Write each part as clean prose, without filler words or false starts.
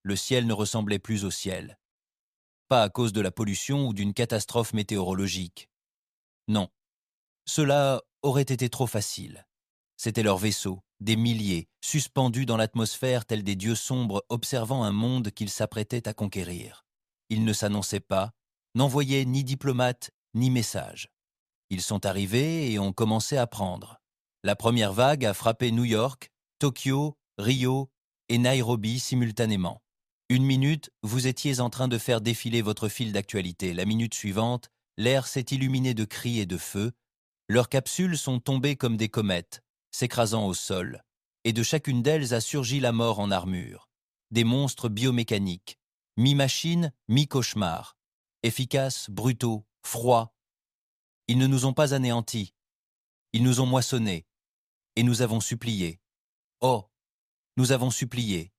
le ciel ne ressemblait plus au ciel. Pas à cause de la pollution ou d'une catastrophe météorologique. Non, cela aurait été trop facile. C'étaient leurs vaisseaux, des milliers, suspendus dans l'atmosphère tels des dieux sombres observant un monde qu'ils s'apprêtaient à conquérir. Ils ne s'annonçaient pas, n'envoyaient ni diplomates ni messages. Ils sont arrivés et ont commencé à prendre. La première vague a frappé New York, Tokyo, Rio et Nairobi simultanément. Une minute, vous étiez en train de faire défiler votre fil d'actualité. La minute suivante, l'air s'est illuminé de cris et de feux. Leurs capsules sont tombées comme des comètes, s'écrasant au sol, et de chacune d'elles a surgi la mort en armure. Des monstres biomécaniques, mi-machine, mi-cauchemar, efficaces, brutaux, froids. Ils ne nous ont pas anéantis, ils nous ont moissonnés, et nous avons supplié. Oh, nous avons supplié,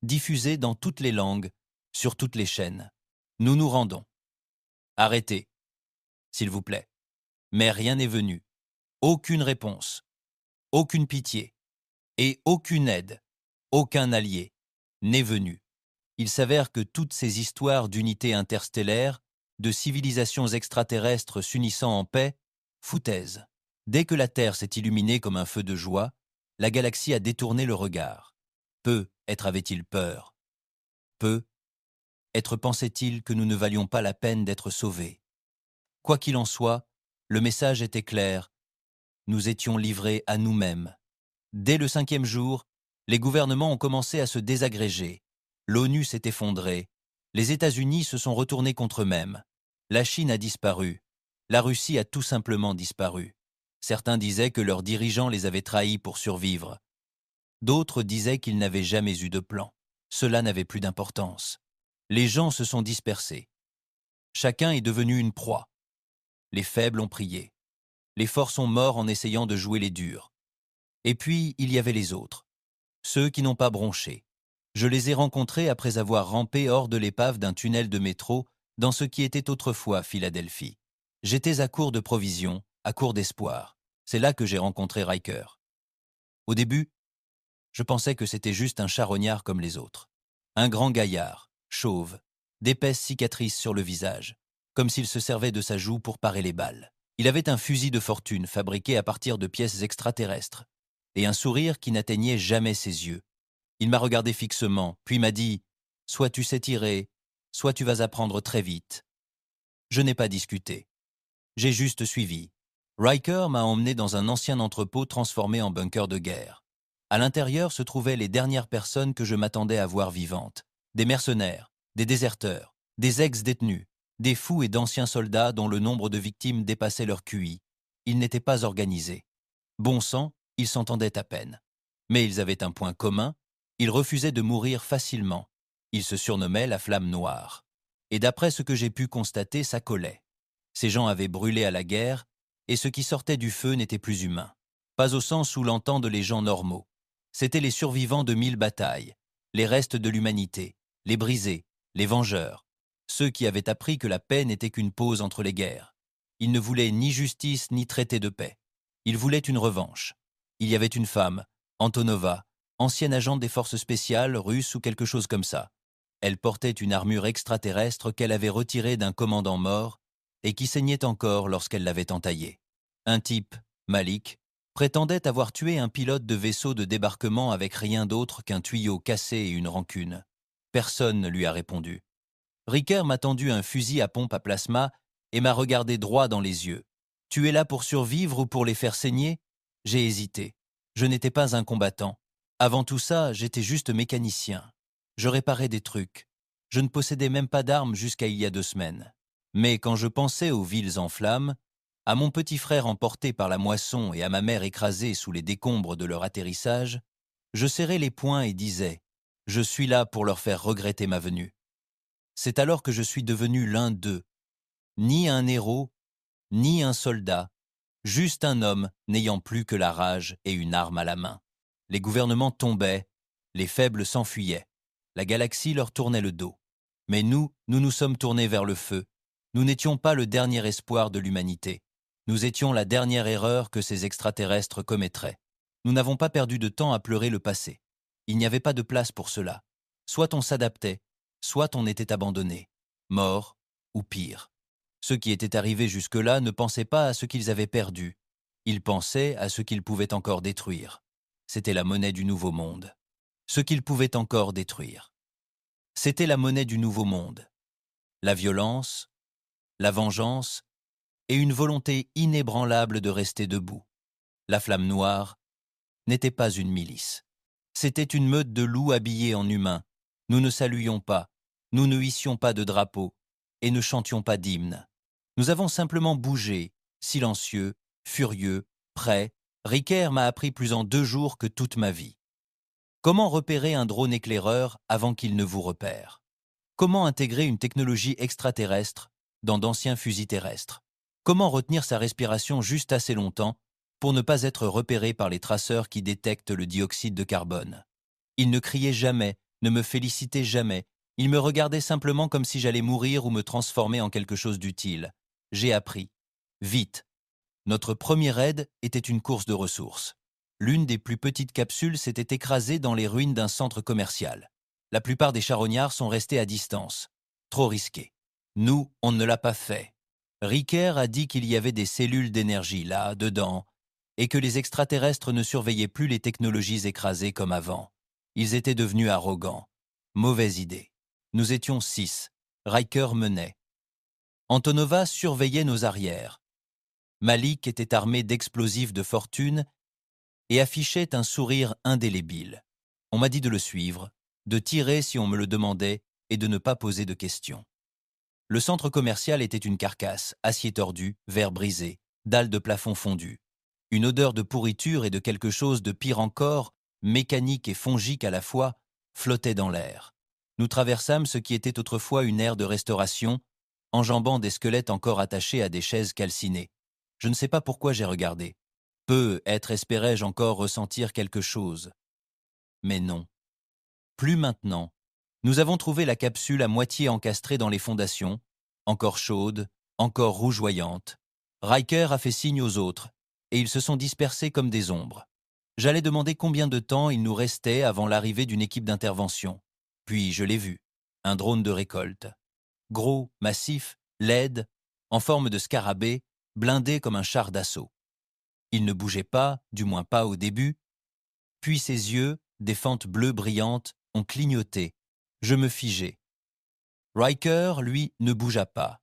diffusé dans toutes les langues, sur toutes les chaînes. Nous nous rendons. Arrêtez, s'il vous plaît. Mais rien n'est venu. Aucune réponse, aucune pitié, et aucune aide, aucun allié n'est venu. Il s'avère que toutes ces histoires d'unités interstellaires, de civilisations extraterrestres s'unissant en paix, foutaise. Dès que la Terre s'est illuminée comme un feu de joie, la galaxie a détourné le regard. Peu être avait-il peur. Peu être pensait-il que nous ne valions pas la peine d'être sauvés. Quoi qu'il en soit, le message était clair. Nous étions livrés à nous-mêmes. Dès le 5e jour, les gouvernements ont commencé à se désagréger. L'ONU s'est effondrée. Les États-Unis se sont retournés contre eux-mêmes. La Chine a disparu. La Russie a tout simplement disparu. Certains disaient que leurs dirigeants les avaient trahis pour survivre. D'autres disaient qu'ils n'avaient jamais eu de plan. Cela n'avait plus d'importance. Les gens se sont dispersés. Chacun est devenu une proie. Les faibles ont prié. Les forts sont morts en essayant de jouer les durs. Et puis, il y avait les autres. Ceux qui n'ont pas bronché. Je les ai rencontrés après avoir rampé hors de l'épave d'un tunnel de métro dans ce qui était autrefois Philadelphie. J'étais à court de provisions, à court d'espoir. C'est là que j'ai rencontré Riker. Au début, je pensais que c'était juste un charognard comme les autres. Un grand gaillard, chauve, d'épaisses cicatrices sur le visage, comme s'il se servait de sa joue pour parer les balles. Il avait un fusil de fortune fabriqué à partir de pièces extraterrestres, et un sourire qui n'atteignait jamais ses yeux. Il m'a regardé fixement, puis m'a dit « Soit tu sais tirer, soit tu vas apprendre très vite. » Je n'ai pas discuté. J'ai juste suivi. Riker m'a emmené dans un ancien entrepôt transformé en bunker de guerre. À l'intérieur se trouvaient les dernières personnes que je m'attendais à voir vivantes. Des mercenaires, des déserteurs, des ex-détenus, des fous et d'anciens soldats dont le nombre de victimes dépassait leur QI. Ils n'étaient pas organisés. Bon sang, ils s'entendaient à peine. Mais ils avaient un point commun, ils refusaient de mourir facilement. Ils se surnommaient la flamme noire. Et d'après ce que j'ai pu constater, ça collait. Ces gens avaient brûlé à la guerre, et ce qui sortait du feu n'était plus humain. Pas au sens où l'entendent les gens normaux. C'étaient les survivants de 1000 batailles, les restes de l'humanité, les brisés, les vengeurs, ceux qui avaient appris que la paix n'était qu'une pause entre les guerres. Ils ne voulaient ni justice ni traité de paix. Ils voulaient une revanche. Il y avait une femme, Antonova, ancienne agente des forces spéciales russes ou quelque chose comme ça. Elle portait une armure extraterrestre qu'elle avait retirée d'un commandant mort et qui saignait encore lorsqu'elle l'avait entaillée. Un type, Malik, prétendait avoir tué un pilote de vaisseau de débarquement avec rien d'autre qu'un tuyau cassé et une rancune. Personne ne lui a répondu. Riker m'a tendu un fusil à pompe à plasma et m'a regardé droit dans les yeux. « Tu es là pour survivre ou pour les faire saigner ?» J'ai hésité. Je n'étais pas un combattant. Avant tout ça, j'étais juste mécanicien. Je réparais des trucs. Je ne possédais même pas d'armes jusqu'à il y a 2 semaines. Mais quand je pensais aux villes en flammes, à mon petit frère emporté par la moisson et à ma mère écrasée sous les décombres de leur atterrissage, je serrais les poings et disais « Je suis là pour leur faire regretter ma venue ». C'est alors que je suis devenu l'un d'eux. Ni un héros, ni un soldat, juste un homme n'ayant plus que la rage et une arme à la main. Les gouvernements tombaient, les faibles s'enfuyaient. La galaxie leur tournait le dos. Mais nous nous sommes tournés vers le feu. Nous n'étions pas le dernier espoir de l'humanité. Nous étions la dernière erreur que ces extraterrestres commettraient. Nous n'avons pas perdu de temps à pleurer le passé. Il n'y avait pas de place pour cela. Soit on s'adaptait, soit on était abandonné, mort ou pire. Ceux qui étaient arrivés jusque-là ne pensaient pas à ce qu'ils avaient perdu. Ils pensaient à ce qu'ils pouvaient encore détruire. C'était la monnaie du nouveau monde. Ce qu'ils pouvaient encore détruire. C'était la monnaie du nouveau monde. La violence, la vengeance et une volonté inébranlable de rester debout. La flamme noire n'était pas une milice. C'était une meute de loups habillés en humains. Nous ne saluions pas, nous ne hissions pas de drapeau et ne chantions pas d'hymne. Nous avons simplement bougé, silencieux, furieux, prêts. Ricker m'a appris plus en 2 jours que toute ma vie. Comment repérer un drone éclaireur avant qu'il ne vous repère? Comment intégrer une technologie extraterrestre dans d'anciens fusils terrestres? Comment retenir sa respiration juste assez longtemps pour ne pas être repéré par les traceurs qui détectent le dioxyde de carbone? Il ne criait jamais, ne me félicitait jamais. Il me regardait simplement comme si j'allais mourir ou me transformer en quelque chose d'utile. J'ai appris. Vite. Notre premier raid était une course de ressources. L'une des plus petites capsules s'était écrasée dans les ruines d'un centre commercial. La plupart des charognards sont restés à distance. Trop risqué. Nous, on ne l'a pas fait. Ricker a dit qu'il y avait des cellules d'énergie là, dedans, et que les extraterrestres ne surveillaient plus les technologies écrasées comme avant. Ils étaient devenus arrogants. Mauvaise idée. Nous étions 6. Riker menait. Antonova surveillait nos arrières. Malik était armé d'explosifs de fortune et affichait un sourire indélébile. On m'a dit de le suivre, de tirer si on me le demandait et de ne pas poser de questions. Le centre commercial était une carcasse, acier tordu, verre brisé, dalles de plafond fondues. Une odeur de pourriture et de quelque chose de pire encore, mécanique et fongique à la fois, flottait dans l'air. Nous traversâmes ce qui était autrefois une aire de restauration, enjambant des squelettes encore attachés à des chaises calcinées. Je ne sais pas pourquoi j'ai regardé. Peut-être espérais-je encore ressentir quelque chose. Mais non. Plus maintenant. Nous avons trouvé la capsule à moitié encastrée dans les fondations, encore chaude, encore rougeoyante. Riker a fait signe aux autres, et ils se sont dispersés comme des ombres. J'allais demander combien de temps il nous restait avant l'arrivée d'une équipe d'intervention. Puis je l'ai vu, un drone de récolte. Gros, massif, laide, en forme de scarabée, blindé comme un char d'assaut. Il ne bougeait pas, du moins pas au début, puis ses yeux, des fentes bleues brillantes, ont clignoté. Je me figeai. Riker, lui, ne bougea pas.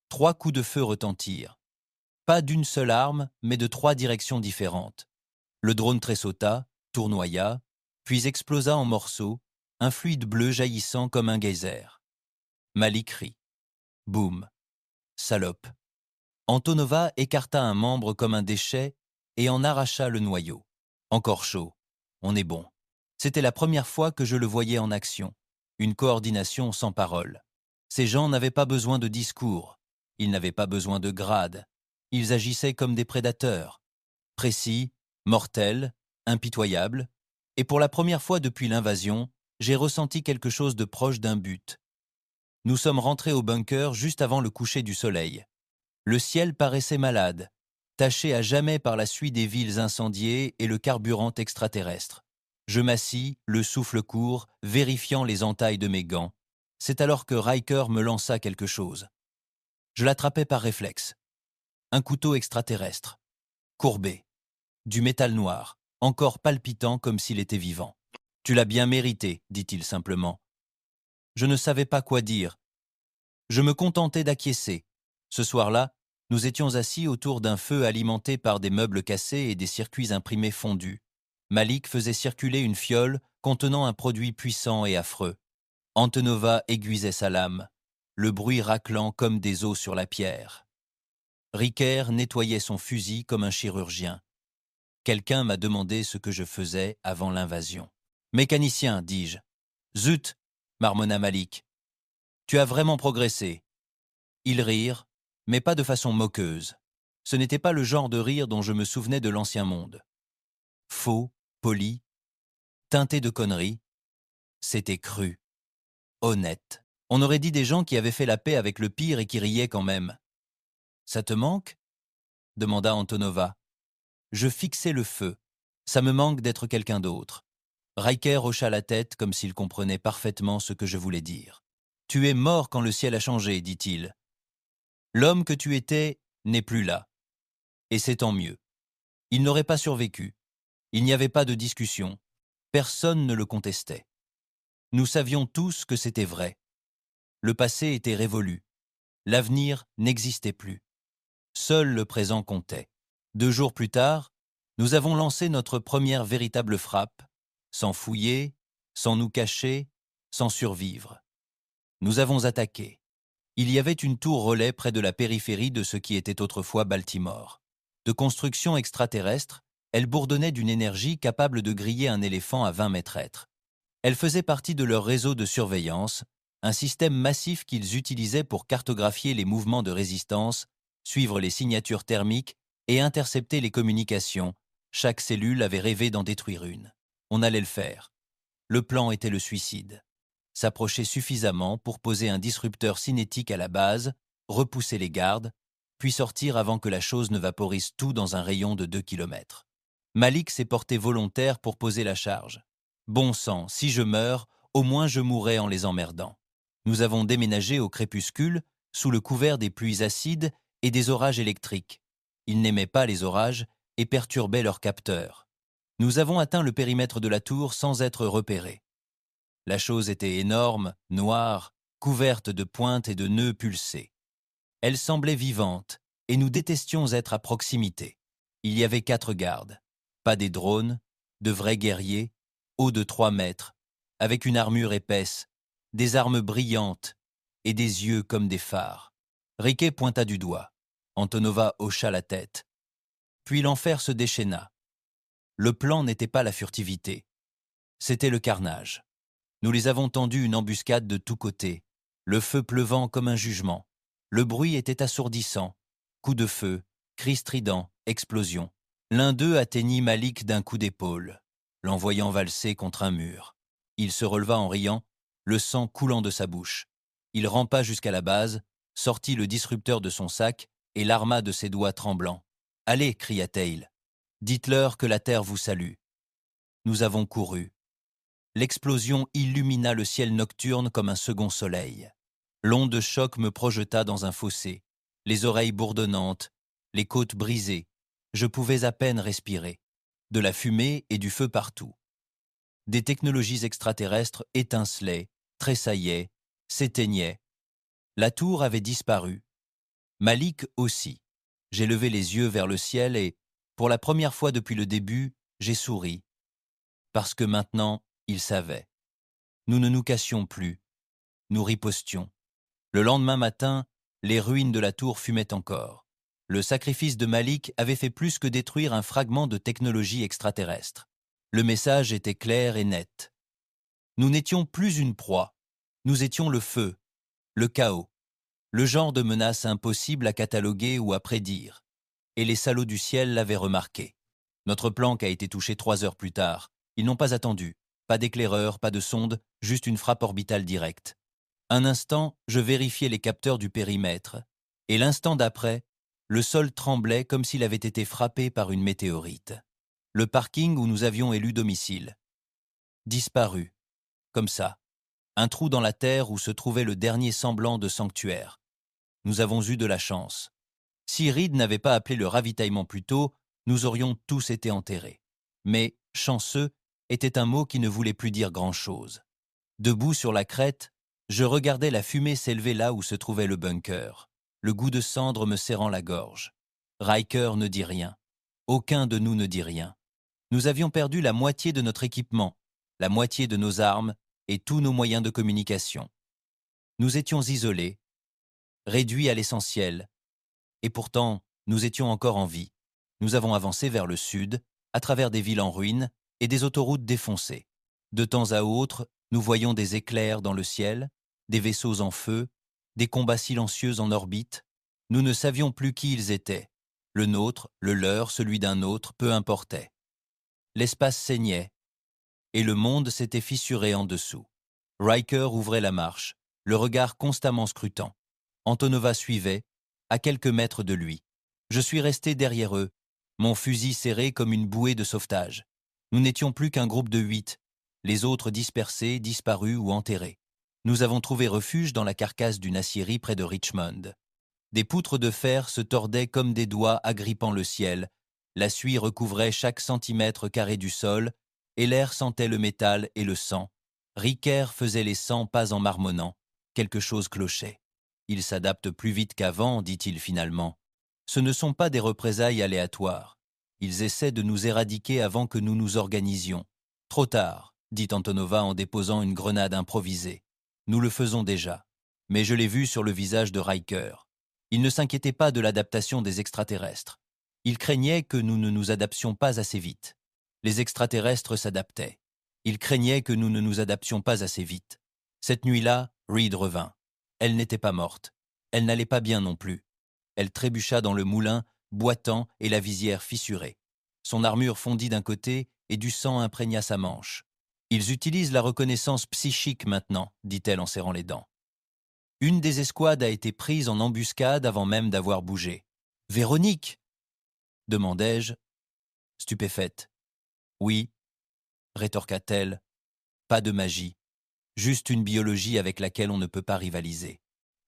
3 coups de feu retentirent. Pas d'une seule arme, mais de 3 directions différentes. Le drone tressauta, tournoya, puis explosa en morceaux, un fluide bleu jaillissant comme un geyser. Malik rit. Boum. Salope. Antonova écarta un membre comme un déchet et en arracha le noyau. Encore chaud. On est bon. C'était la première fois que je le voyais en action. Une coordination sans parole. Ces gens n'avaient pas besoin de discours. Ils n'avaient pas besoin de grade. Ils agissaient comme des prédateurs. Précis, mortels, impitoyables. Et pour la première fois depuis l'invasion, j'ai ressenti quelque chose de proche d'un but. Nous sommes rentrés au bunker juste avant le coucher du soleil. Le ciel paraissait malade, taché à jamais par la suie des villes incendiées et le carburant extraterrestre. Je m'assis, le souffle court, vérifiant les entailles de mes gants. C'est alors que Riker me lança quelque chose. Je l'attrapais par réflexe. Un couteau extraterrestre, courbé, du métal noir, encore palpitant comme s'il était vivant. « Tu l'as bien mérité », dit-il simplement. Je ne savais pas quoi dire. Je me contentais d'acquiescer. Ce soir-là, nous étions assis autour d'un feu alimenté par des meubles cassés et des circuits imprimés fondus. Malik faisait circuler une fiole contenant un produit puissant et affreux. Antonova aiguisait sa lame, le bruit raclant comme des os sur la pierre. Ricker nettoyait son fusil comme un chirurgien. Quelqu'un m'a demandé ce que je faisais avant l'invasion. « Mécanicien, dis-je. »« Zut !» marmonna Malik. « Tu as vraiment progressé. » Ils rirent, mais pas de façon moqueuse. Ce n'était pas le genre de rire dont je me souvenais de l'ancien monde. Faux, poli, teinté de conneries, c'était cru, honnête. On aurait dit des gens qui avaient fait la paix avec le pire et qui riaient quand même. « Ça te manque ?» demanda Antonova. Je fixai le feu. Ça me manque d'être quelqu'un d'autre. Riker hocha la tête comme s'il comprenait parfaitement ce que je voulais dire. « Tu es mort quand le ciel a changé, dit-il. L'homme que tu étais n'est plus là. Et c'est tant mieux. Il n'aurait pas survécu. Il n'y avait pas de discussion. Personne ne le contestait. Nous savions tous que c'était vrai. Le passé était révolu. L'avenir n'existait plus. Seul le présent comptait. 2 jours plus tard, nous avons lancé notre première véritable frappe, sans fouiller, sans nous cacher, sans survivre. Nous avons attaqué. Il y avait une tour relais près de la périphérie de ce qui était autrefois Baltimore. De construction extraterrestre, elle bourdonnait d'une énergie capable de griller un éléphant à 20 mètres. Elle faisait partie de leur réseau de surveillance, un système massif qu'ils utilisaient pour cartographier les mouvements de résistance, suivre les signatures thermiques et intercepter les communications. Chaque cellule avait rêvé d'en détruire une. On allait le faire. Le plan était le suicide. S'approcher suffisamment pour poser un disrupteur cinétique à la base, repousser les gardes, puis sortir avant que la chose ne vaporise tout dans un rayon de 2 kilomètres. Malik s'est porté volontaire pour poser la charge. Bon sang, si je meurs, au moins je mourrai en les emmerdant. Nous avons déménagé au crépuscule, sous le couvert des pluies acides et des orages électriques. Ils n'aimaient pas les orages et perturbaient leurs capteurs. Nous avons atteint le périmètre de la tour sans être repérés. La chose était énorme, noire, couverte de pointes et de nœuds pulsés. Elle semblait vivante, et nous détestions être à proximité. Il y avait 4 gardes, pas des drones, de vrais guerriers, hauts de 3 mètres, avec une armure épaisse, des armes brillantes et des yeux comme des phares. Riquet pointa du doigt. Antonova hocha la tête. Puis l'enfer se déchaîna. Le plan n'était pas la furtivité, c'était le carnage. Nous les avons tendu une embuscade de tous côtés, le feu pleuvant comme un jugement. Le bruit était assourdissant. Coups de feu, cris stridents, explosions. L'un d'eux atteignit Malik d'un coup d'épaule, l'envoyant valser contre un mur. Il se releva en riant, le sang coulant de sa bouche. Il rampa jusqu'à la base, sortit le disrupteur de son sac et l'arma de ses doigts tremblants. « Allez » cria-t-il. « Dites-leur que la terre vous salue. » Nous avons couru. L'explosion illumina le ciel nocturne comme un second soleil. L'onde de choc me projeta dans un fossé, les oreilles bourdonnantes, les côtes brisées. Je pouvais à peine respirer. De la fumée et du feu partout. Des technologies extraterrestres étincelaient, tressaillaient, s'éteignaient. La tour avait disparu. Malik aussi. J'ai levé les yeux vers le ciel et, pour la première fois depuis le début, j'ai souri. Parce que maintenant, il savait. Nous ne nous cassions plus. Nous ripostions. Le lendemain matin, les ruines de la tour fumaient encore. Le sacrifice de Malik avait fait plus que détruire un fragment de technologie extraterrestre. Le message était clair et net. Nous n'étions plus une proie. Nous étions le feu, le chaos, le genre de menace impossible à cataloguer ou à prédire. Et les salauds du ciel l'avaient remarqué. Notre planque a été touchée 3 heures plus tard. Ils n'ont pas attendu. Pas d'éclaireur, pas de sonde, juste une frappe orbitale directe. Un instant, je vérifiais les capteurs du périmètre, et l'instant d'après, le sol tremblait comme s'il avait été frappé par une météorite. Le parking où nous avions élu domicile. Disparu. Comme ça. Un trou dans la terre où se trouvait le dernier semblant de sanctuaire. Nous avons eu de la chance. Si Reed n'avait pas appelé le ravitaillement plus tôt, nous aurions tous été enterrés. Mais « chanceux » était un mot qui ne voulait plus dire grand-chose. Debout sur la crête, je regardais la fumée s'élever là où se trouvait le bunker, le goût de cendre me serrant la gorge. Riker ne dit rien. Aucun de nous ne dit rien. Nous avions perdu la moitié de notre équipement, la moitié de nos armes et tous nos moyens de communication. Nous étions isolés, réduits à l'essentiel, et pourtant, nous étions encore en vie. Nous avons avancé vers le sud, à travers des villes en ruine et des autoroutes défoncées. De temps à autre, nous voyions des éclairs dans le ciel, des vaisseaux en feu, des combats silencieux en orbite. Nous ne savions plus qui ils étaient. Le nôtre, le leur, celui d'un autre, peu importait. L'espace saignait, et le monde s'était fissuré en dessous. Riker ouvrait la marche, le regard constamment scrutant. Antonova suivait, à quelques mètres de lui. Je suis resté derrière eux, mon fusil serré comme une bouée de sauvetage. Nous n'étions plus qu'un groupe de 8, les autres dispersés, disparus ou enterrés. Nous avons trouvé refuge dans la carcasse d'une aciérie près de Richmond. Des poutres de fer se tordaient comme des doigts agrippant le ciel, la suie recouvrait chaque centimètre carré du sol, et l'air sentait le métal et le sang. Ricker faisait les 100 pas en marmonnant. Quelque chose clochait. Ils s'adaptent plus vite qu'avant, dit-il finalement. Ce ne sont pas des représailles aléatoires. Ils essaient de nous éradiquer avant que nous nous organisions. Trop tard, dit Antonova en déposant une grenade improvisée. Nous le faisons déjà. Mais je l'ai vu sur le visage de Riker. Il ne s'inquiétait pas de l'adaptation des extraterrestres. Il craignait que nous ne nous adaptions pas assez vite. Les extraterrestres s'adaptaient. Il craignait que nous ne nous adaptions pas assez vite. Cette nuit-là, Reed revint. Elle n'était pas morte. Elle n'allait pas bien non plus. Elle trébucha dans le moulin, boitant et la visière fissurée. Son armure fondit d'un côté et du sang imprégna sa manche. « Ils utilisent la reconnaissance psychique maintenant, dit-elle en serrant les dents. Une des escouades a été prise en embuscade avant même d'avoir bougé. « Véronique !» demandai-je, stupéfaite. « Oui, » rétorqua-t-elle, « pas de magie, juste une biologie avec laquelle on ne peut pas rivaliser.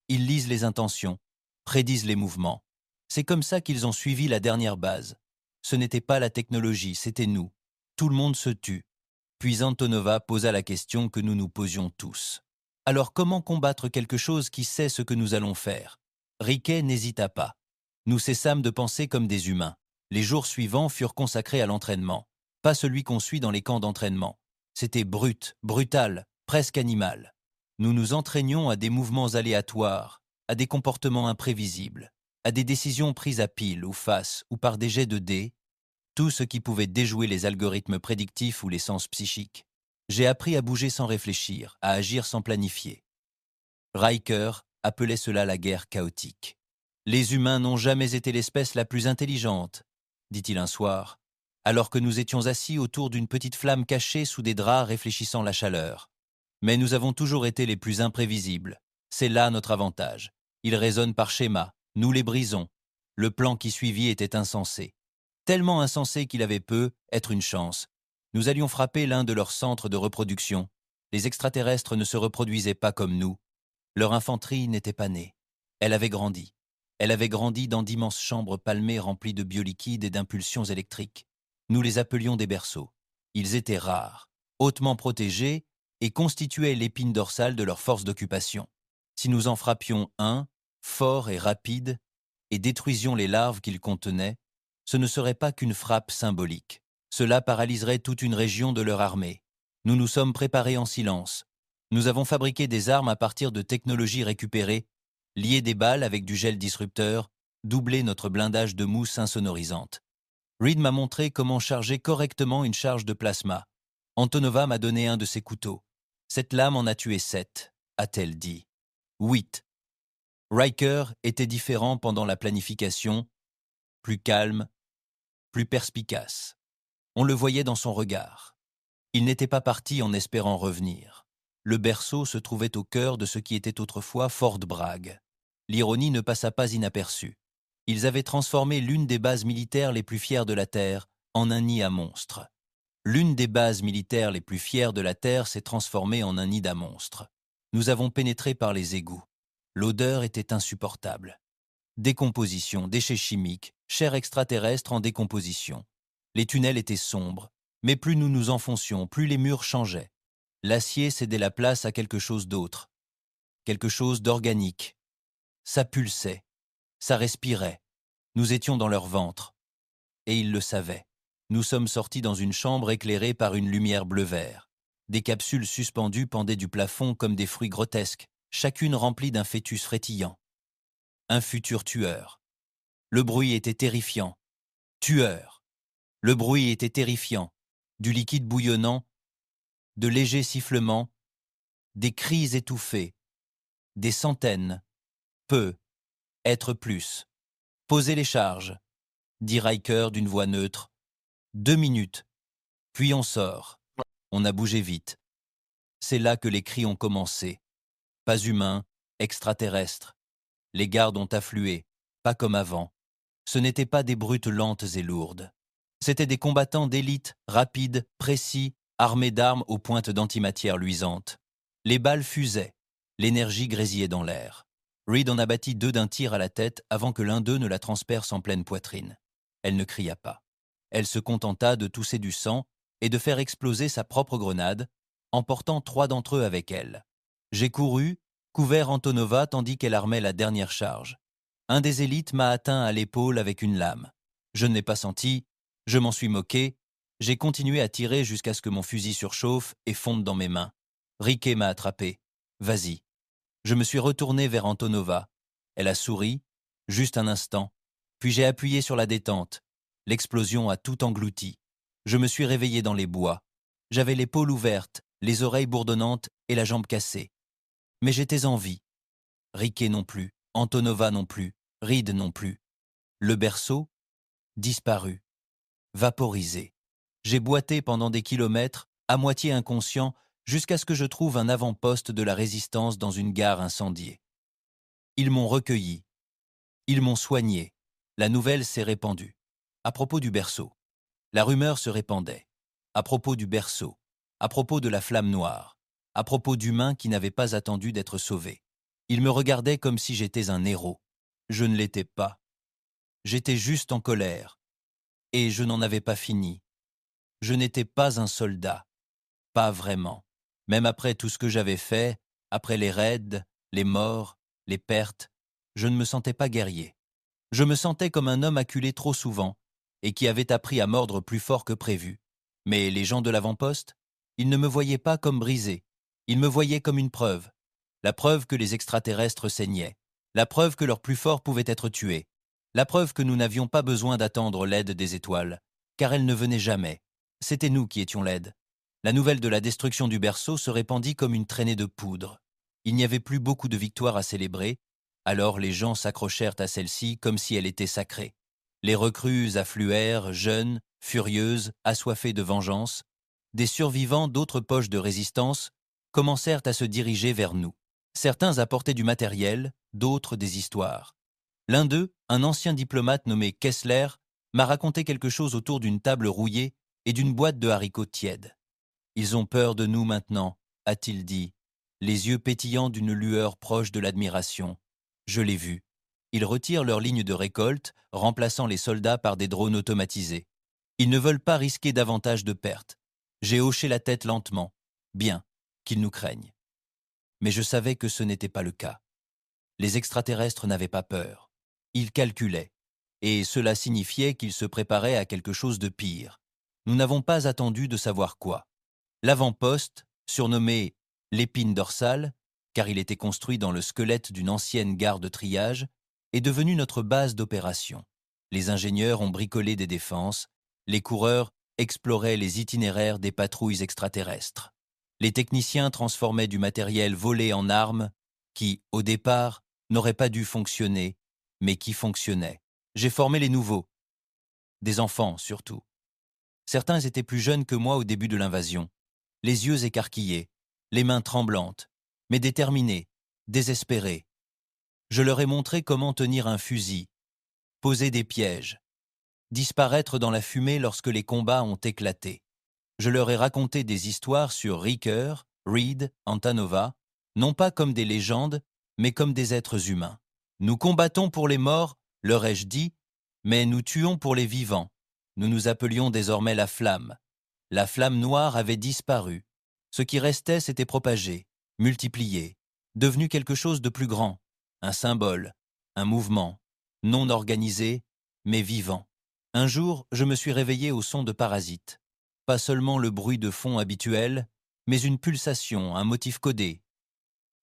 Ils lisent les intentions, prédisent les mouvements. C'est comme ça qu'ils ont suivi la dernière base. Ce n'était pas la technologie, c'était nous. Tout le monde se tut. » Puis Antonova posa la question que nous nous posions tous. « Alors comment combattre quelque chose qui sait ce que nous allons faire ?» Riquet n'hésita pas. Nous cessâmes de penser comme des humains. Les jours suivants furent consacrés à l'entraînement. Pas celui qu'on suit dans les camps d'entraînement. C'était brut, brutal, presque animal. Nous nous entraînions à des mouvements aléatoires, à des comportements imprévisibles, à des décisions prises à pile ou face ou par des jets de dés, tout ce qui pouvait déjouer les algorithmes prédictifs ou les sens psychiques. J'ai appris à bouger sans réfléchir, à agir sans planifier. Riker appelait cela la guerre chaotique. « Les humains n'ont jamais été l'espèce la plus intelligente, » dit-il un soir, alors que nous étions assis autour d'une petite flamme cachée sous des draps réfléchissant la chaleur. Mais nous avons toujours été les plus imprévisibles. C'est là notre avantage. Ils raisonnent par schéma, nous les brisons. Le plan qui suivit était insensé. Tellement insensé qu'il avait peu, être une chance. Nous allions frapper l'un de leurs centres de reproduction. Les extraterrestres ne se reproduisaient pas comme nous. Leur infanterie n'était pas née. Elle avait grandi. Elle avait grandi dans d'immenses chambres palmées remplies de bioliquide et d'impulsions électriques. Nous les appelions des berceaux. Ils étaient rares, hautement protégés et constituaient l'épine dorsale de leur force d'occupation. Si nous en frappions un, fort et rapide, et détruisions les larves qu'ils contenaient, ce ne serait pas qu'une frappe symbolique. Cela paralyserait toute une région de leur armée. Nous nous sommes préparés en silence. Nous avons fabriqué des armes à partir de technologies récupérées, lié des balles avec du gel disrupteur, doublé notre blindage de mousse insonorisante. Reed m'a montré comment charger correctement une charge de plasma. Antonova m'a donné un de ses couteaux. Cette lame en a tué 7, a-t-elle dit. 8. Riker était différent pendant la planification, plus calme, plus perspicace. On le voyait dans son regard. Il n'était pas parti en espérant revenir. Le berceau se trouvait au cœur de ce qui était autrefois Fort Bragg. L'ironie ne passa pas inaperçue. Ils avaient transformé l'une des bases militaires les plus fières de la Terre en un nid à monstres. L'une des bases militaires les plus fières de la Terre s'est transformée en un nid à monstres. Nous avons pénétré par les égouts. L'odeur était insupportable. Décomposition, déchets chimiques, chair extraterrestre en décomposition. Les tunnels étaient sombres, mais plus nous nous enfoncions, plus les murs changeaient. L'acier cédait la place à quelque chose d'autre, quelque chose d'organique. Ça pulsait, ça respirait. Nous étions dans leur ventre. Et ils le savaient. Nous sommes sortis dans une chambre éclairée par une lumière bleu-vert. Des capsules suspendues pendaient du plafond comme des fruits grotesques, chacune remplie d'un fœtus frétillant. Un futur tueur. Le bruit était terrifiant. Tueur. Le bruit était terrifiant. Du liquide bouillonnant, de légers sifflements, des cris étouffés, des centaines, peu, être plus. Posez les charges, dit Riker d'une voix neutre. 2 minutes, puis on sort. On a bougé vite. C'est là que les cris ont commencé. Pas humains, extraterrestres. Les gardes ont afflué, pas comme avant. Ce n'étaient pas des brutes lentes et lourdes. C'étaient des combattants d'élite, rapides, précis, armés d'armes aux pointes d'antimatière luisantes. Les balles fusaient, l'énergie grésillait dans l'air. Reed en abattit 2 d'un tir à la tête avant que l'un d'eux ne la transperce en pleine poitrine. Elle ne cria pas. Elle se contenta de tousser du sang et de faire exploser sa propre grenade, emportant 3 d'entre eux avec elle. J'ai couru, couvert Antonova tandis qu'elle armait la dernière charge. Un des élites m'a atteint à l'épaule avec une lame. Je ne l'ai pas senti, je m'en suis moqué, j'ai continué à tirer jusqu'à ce que mon fusil surchauffe et fonde dans mes mains. Riquet m'a attrapé. Vas-y. Je me suis retourné vers Antonova. Elle a souri, juste un instant, puis j'ai appuyé sur la détente. L'explosion a tout englouti. Je me suis réveillé dans les bois. J'avais l'épaule ouverte, les oreilles bourdonnantes et la jambe cassée. Mais j'étais en vie. Riquet non plus, Antonova non plus, Reed non plus. Le berceau, disparu, vaporisé. J'ai boité pendant des kilomètres, à moitié inconscient, jusqu'à ce que je trouve un avant-poste de la résistance dans une gare incendiée. Ils m'ont recueilli. Ils m'ont soigné. La nouvelle s'est répandue. À propos du berceau. La rumeur se répandait. À propos du berceau. À propos de la flamme noire. À propos d'humains qui n'avaient pas attendu d'être sauvés. Ils me regardaient comme si j'étais un héros. Je ne l'étais pas. J'étais juste en colère. Et je n'en avais pas fini. Je n'étais pas un soldat. Pas vraiment. Même après tout ce que j'avais fait, après les raids, les morts, les pertes, je ne me sentais pas guerrier. Je me sentais comme un homme acculé trop souvent et qui avait appris à mordre plus fort que prévu. Mais les gens de l'avant-poste, ils ne me voyaient pas comme brisé. Ils me voyaient comme une preuve. La preuve que les extraterrestres saignaient. La preuve que leur plus fort pouvait être tué. La preuve que nous n'avions pas besoin d'attendre l'aide des étoiles, car elles ne venaient jamais. C'était nous qui étions l'aide. La nouvelle de la destruction du berceau se répandit comme une traînée de poudre. Il n'y avait plus beaucoup de victoires à célébrer, alors les gens s'accrochèrent à celle-ci comme si elle était sacrée. Les recrues affluèrent, jeunes, furieuses, assoiffées de vengeance. Des survivants d'autres poches de résistance commencèrent à se diriger vers nous. Certains apportaient du matériel, d'autres des histoires. L'un d'eux, un ancien diplomate nommé Kessler, m'a raconté quelque chose autour d'une table rouillée et d'une boîte de haricots tièdes. « Ils ont peur de nous maintenant », a-t-il dit, les yeux pétillants d'une lueur proche de l'admiration. Je l'ai vu. Ils retirent leur ligne de récolte, remplaçant les soldats par des drones automatisés. Ils ne veulent pas risquer davantage de pertes. J'ai hoché la tête lentement. Bien, qu'ils nous craignent. Mais je savais que ce n'était pas le cas. Les extraterrestres n'avaient pas peur. Ils calculaient. Et cela signifiait qu'ils se préparaient à quelque chose de pire. Nous n'avons pas attendu de savoir quoi. L'avant-poste, surnommé l'épine dorsale, car il était construit dans le squelette d'une ancienne gare de triage, est devenu notre base d'opération. Les ingénieurs ont bricolé des défenses, les coureurs exploraient les itinéraires des patrouilles extraterrestres. Les techniciens transformaient du matériel volé en armes qui, au départ, n'auraient pas dû fonctionner, mais qui fonctionnaient. J'ai formé les nouveaux, des enfants surtout. Certains étaient plus jeunes que moi au début de l'invasion, les yeux écarquillés, les mains tremblantes, mais déterminés, désespérés. Je leur ai montré comment tenir un fusil, poser des pièges, disparaître dans la fumée lorsque les combats ont éclaté. Je leur ai raconté des histoires sur Riker, Reed, Antonova, non pas comme des légendes, mais comme des êtres humains. Nous combattons pour les morts, leur ai-je dit, mais nous tuons pour les vivants. Nous nous appelions désormais la flamme. La flamme noire avait disparu. Ce qui restait s'était propagé, multiplié, devenu quelque chose de plus grand, un symbole, un mouvement, non organisé, mais vivant. Un jour, je me suis réveillé au son de parasites. Pas seulement le bruit de fond habituel, mais une pulsation, un motif codé.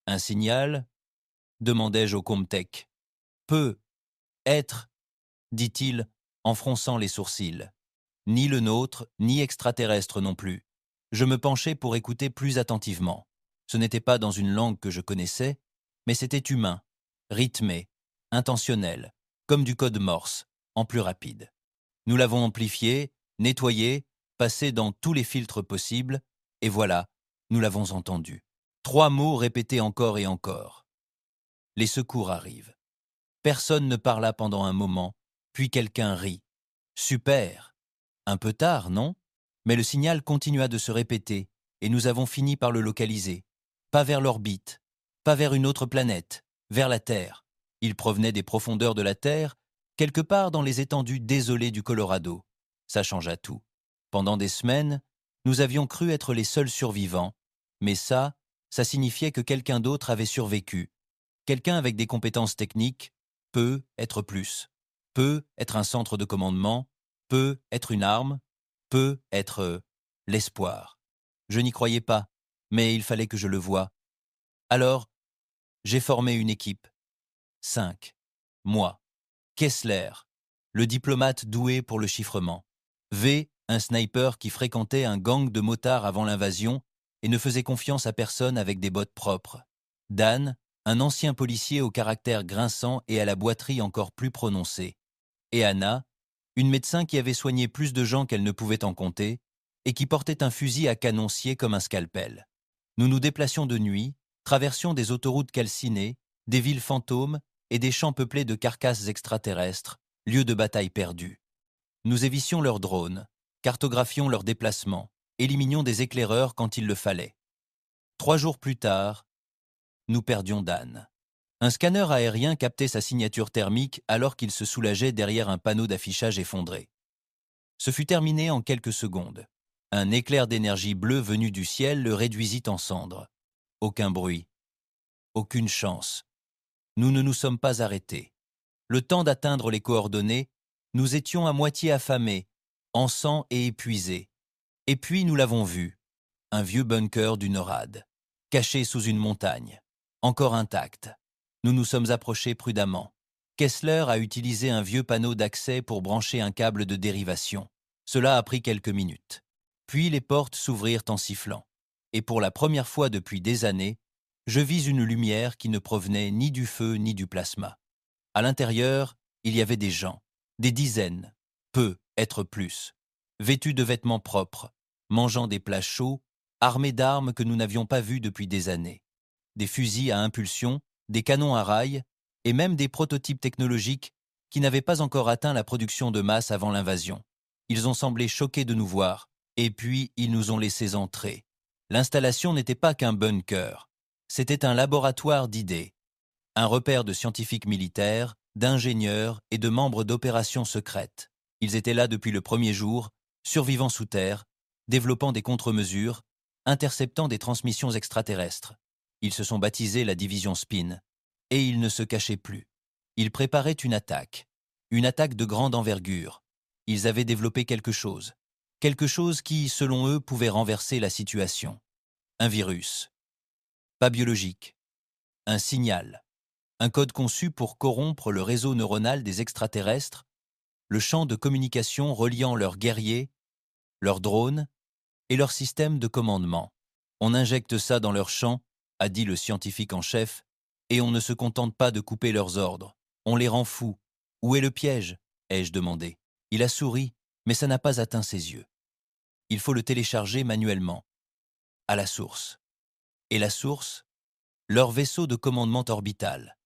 Un signal ? Demandai-je au Comtech. Peut être, dit-il, en fronçant les sourcils. Ni le nôtre, ni extraterrestre non plus. Je me penchai pour écouter plus attentivement. Ce n'était pas dans une langue que je connaissais, mais c'était humain, rythmé, intentionnel, comme du code Morse, en plus rapide. Nous l'avons amplifié, nettoyé, passé dans tous les filtres possibles, et voilà, nous l'avons entendu. 3 mots répétés encore et encore. Les secours arrivent. Personne ne parla pendant un moment, puis quelqu'un rit. Super. Un peu tard, non ? Mais le signal continua de se répéter, et nous avons fini par le localiser. Pas vers l'orbite, pas vers une autre planète, vers la Terre. Il provenait des profondeurs de la Terre, quelque part dans les étendues désolées du Colorado. Ça changea tout. Pendant des semaines, nous avions cru être les seuls survivants, mais ça signifiait que quelqu'un d'autre avait survécu. Quelqu'un avec des compétences techniques peut être plus, peut être un centre de commandement, peut être une arme, peut être l'espoir. Je n'y croyais pas, mais il fallait que je le voie. Alors, j'ai formé une équipe. 5. Moi. Kessler, le diplomate doué pour le chiffrement. V, un sniper qui fréquentait un gang de motards avant l'invasion et ne faisait confiance à personne avec des bottes propres. Dan, un ancien policier au caractère grinçant et à la boiterie encore plus prononcée. Et Anna, une médecin qui avait soigné plus de gens qu'elle ne pouvait en compter et qui portait un fusil à canoncier comme un scalpel. Nous nous déplacions de nuit, traversions des autoroutes calcinées, des villes fantômes et des champs peuplés de carcasses extraterrestres, lieux de bataille perdus. Nous évissions leurs drones, cartographions leurs déplacements, éliminions des éclaireurs quand il le fallait. 3 jours plus tard, nous perdions Dan. Un scanner aérien captait sa signature thermique alors qu'il se soulageait derrière un panneau d'affichage effondré. Ce fut terminé en quelques secondes. Un éclair d'énergie bleue venu du ciel le réduisit en cendres. Aucun bruit. Aucune chance. Nous ne nous sommes pas arrêtés. Le temps d'atteindre les coordonnées, nous étions à moitié affamés, en sang et épuisés. Et puis nous l'avons vu. Un vieux bunker du NORAD, caché sous une montagne, encore intact. Nous nous sommes approchés prudemment. Kessler a utilisé un vieux panneau d'accès pour brancher un câble de dérivation. Cela a pris quelques minutes. Puis les portes s'ouvrirent en sifflant. Et pour la première fois depuis des années, je vis une lumière qui ne provenait ni du feu ni du plasma. À l'intérieur, il y avait des gens, des dizaines, peu, être plus, vêtus de vêtements propres, mangeant des plats chauds, armés d'armes que nous n'avions pas vues depuis des années. Des fusils à impulsion, des canons à rail, et même des prototypes technologiques qui n'avaient pas encore atteint la production de masse avant l'invasion. Ils ont semblé choqués de nous voir, et puis ils nous ont laissés entrer. L'installation n'était pas qu'un bunker, c'était un laboratoire d'idées, un repère de scientifiques militaires, d'ingénieurs et de membres d'opérations secrètes. Ils étaient là depuis le premier jour, survivant sous terre, développant des contre-mesures, interceptant des transmissions extraterrestres. Ils se sont baptisés la division Spin, et ils ne se cachaient plus. Ils préparaient une attaque de grande envergure. Ils avaient développé quelque chose qui, selon eux, pouvait renverser la situation. Un virus. Pas biologique. Un signal. Un code conçu pour corrompre le réseau neuronal des extraterrestres, le champ de communication reliant leurs guerriers, leurs drones et leur système de commandement. On injecte ça dans leur champ, a dit le scientifique en chef, et on ne se contente pas de couper leurs ordres. On les rend fous. Où est le piège ? Ai-je demandé. Il a souri, mais ça n'a pas atteint ses yeux. Il faut le télécharger manuellement. À la source. Et la source ? Leur vaisseau de commandement orbital.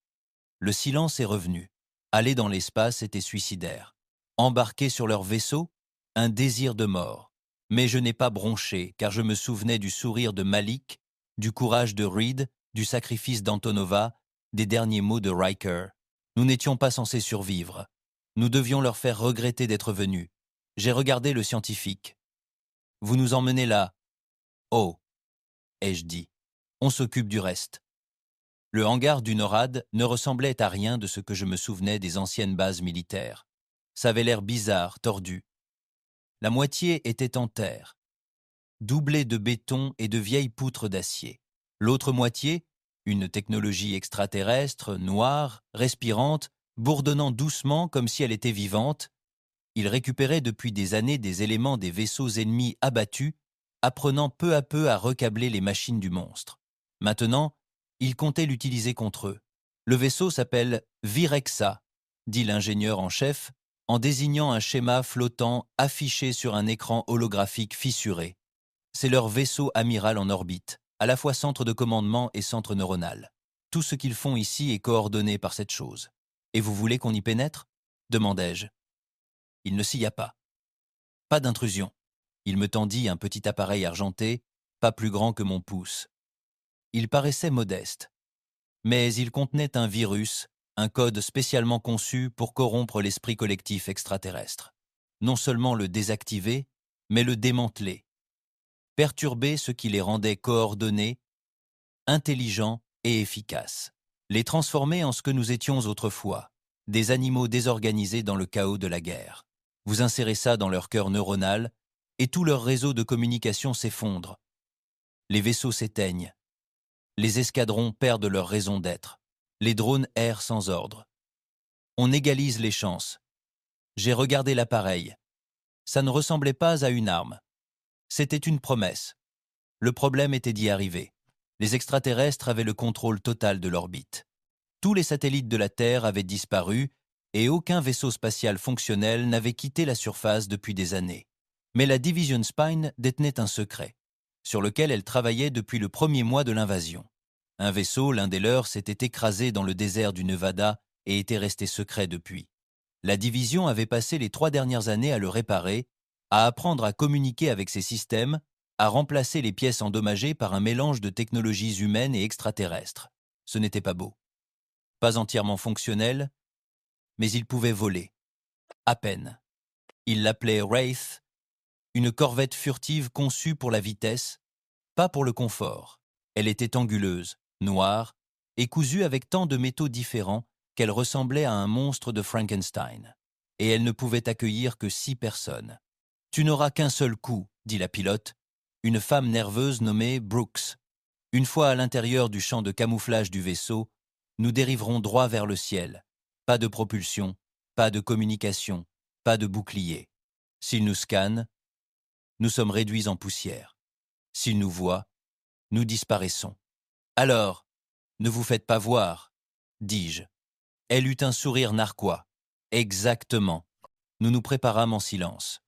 Le silence est revenu. Aller dans l'espace était suicidaire. Embarquer sur leur vaisseau ? Un désir de mort. Mais je n'ai pas bronché, car je me souvenais du sourire de Malik, du courage de Reed, du sacrifice d'Antonova, des derniers mots de Riker. Nous n'étions pas censés survivre. Nous devions leur faire regretter d'être venus. J'ai regardé le scientifique. Vous nous emmenez là. Oh, ai-je dit. On s'occupe du reste. Le hangar du NORAD ne ressemblait à rien de ce que je me souvenais des anciennes bases militaires. Ça avait l'air bizarre, tordu. La moitié était en terre, doublée de béton et de vieilles poutres d'acier. L'autre moitié, une technologie extraterrestre, noire, respirante, bourdonnant doucement comme si elle était vivante. Il récupérait depuis des années des éléments des vaisseaux ennemis abattus, apprenant peu à peu à recabler les machines du monstre. Maintenant, il comptait l'utiliser contre eux. Le vaisseau s'appelle Virexa, dit l'ingénieur en chef, en désignant un schéma flottant affiché sur un écran holographique fissuré. C'est leur vaisseau amiral en orbite, à la fois centre de commandement et centre neuronal. Tout ce qu'ils font ici est coordonné par cette chose. Et vous voulez qu'on y pénètre ? Demandai-je. Il ne s'y a pas. Pas d'intrusion. Il me tendit un petit appareil argenté, pas plus grand que mon pouce. Il paraissait modeste, mais il contenait un virus, un code spécialement conçu pour corrompre l'esprit collectif extraterrestre. Non seulement le désactiver, mais le démanteler. Perturber ce qui les rendait coordonnés, intelligents et efficaces. Les transformer en ce que nous étions autrefois, des animaux désorganisés dans le chaos de la guerre. Vous insérez ça dans leur cœur neuronal, et tout leur réseau de communication s'effondre. Les vaisseaux s'éteignent. Les escadrons perdent leur raison d'être. Les drones errent sans ordre. On égalise les chances. J'ai regardé l'appareil. Ça ne ressemblait pas à une arme. C'était une promesse. Le problème était d'y arriver. Les extraterrestres avaient le contrôle total de l'orbite. Tous les satellites de la Terre avaient disparu et aucun vaisseau spatial fonctionnel n'avait quitté la surface depuis des années. Mais la Division Spine détenait un secret, sur lequel elle travaillait depuis le premier mois de l'invasion. Un vaisseau, l'un des leurs, s'était écrasé dans le désert du Nevada et était resté secret depuis. La division avait passé les 3 dernières années à le réparer, à apprendre à communiquer avec ses systèmes, à remplacer les pièces endommagées par un mélange de technologies humaines et extraterrestres. Ce n'était pas beau. Pas entièrement fonctionnel, mais il pouvait voler. À peine. Il l'appelait Wraith, une corvette furtive conçue pour la vitesse, pas pour le confort. Elle était anguleuse, noire, et cousue avec tant de métaux différents qu'elle ressemblait à un monstre de Frankenstein. Et elle ne pouvait accueillir que 6 personnes. « Tu n'auras qu'un seul coup », dit la pilote, une femme nerveuse nommée Brooks. « Une fois à l'intérieur du champ de camouflage du vaisseau, nous dériverons droit vers le ciel. Pas de propulsion, pas de communication, pas de bouclier. S'ils nous scannent, nous sommes réduits en poussière. S'ils nous voient, nous disparaissons. Alors, ne vous faites pas voir, dis-je. Elle eut un sourire narquois. Exactement. Nous nous préparâmes en silence.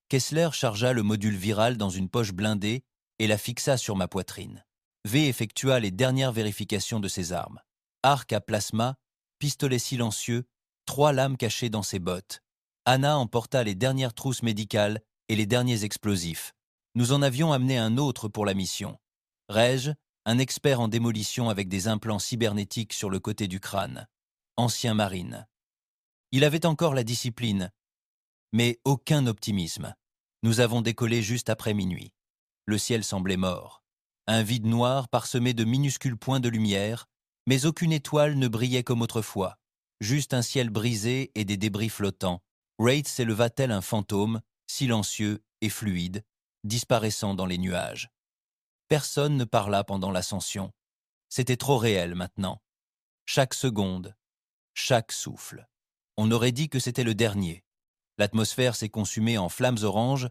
Kessler chargea le module viral dans une poche blindée et la fixa sur ma poitrine. V effectua les dernières vérifications de ses armes. Arc à plasma, pistolet silencieux, 3 lames cachées dans ses bottes. Anna emporta les dernières trousses médicales et les derniers explosifs. Nous en avions amené un autre pour la mission. Reg, un expert en démolition avec des implants cybernétiques sur le côté du crâne. Ancien marine. Il avait encore la discipline, mais aucun optimisme. Nous avons décollé juste après minuit. Le ciel semblait mort. Un vide noir parsemé de minuscules points de lumière, mais aucune étoile ne brillait comme autrefois. Juste un ciel brisé et des débris flottants. Wraith s'éleva tel un fantôme, silencieux et fluide, disparaissant dans les nuages. Personne ne parla pendant l'ascension. C'était trop réel maintenant. Chaque seconde, chaque souffle. On aurait dit que c'était le dernier. L'atmosphère s'est consumée en flammes oranges,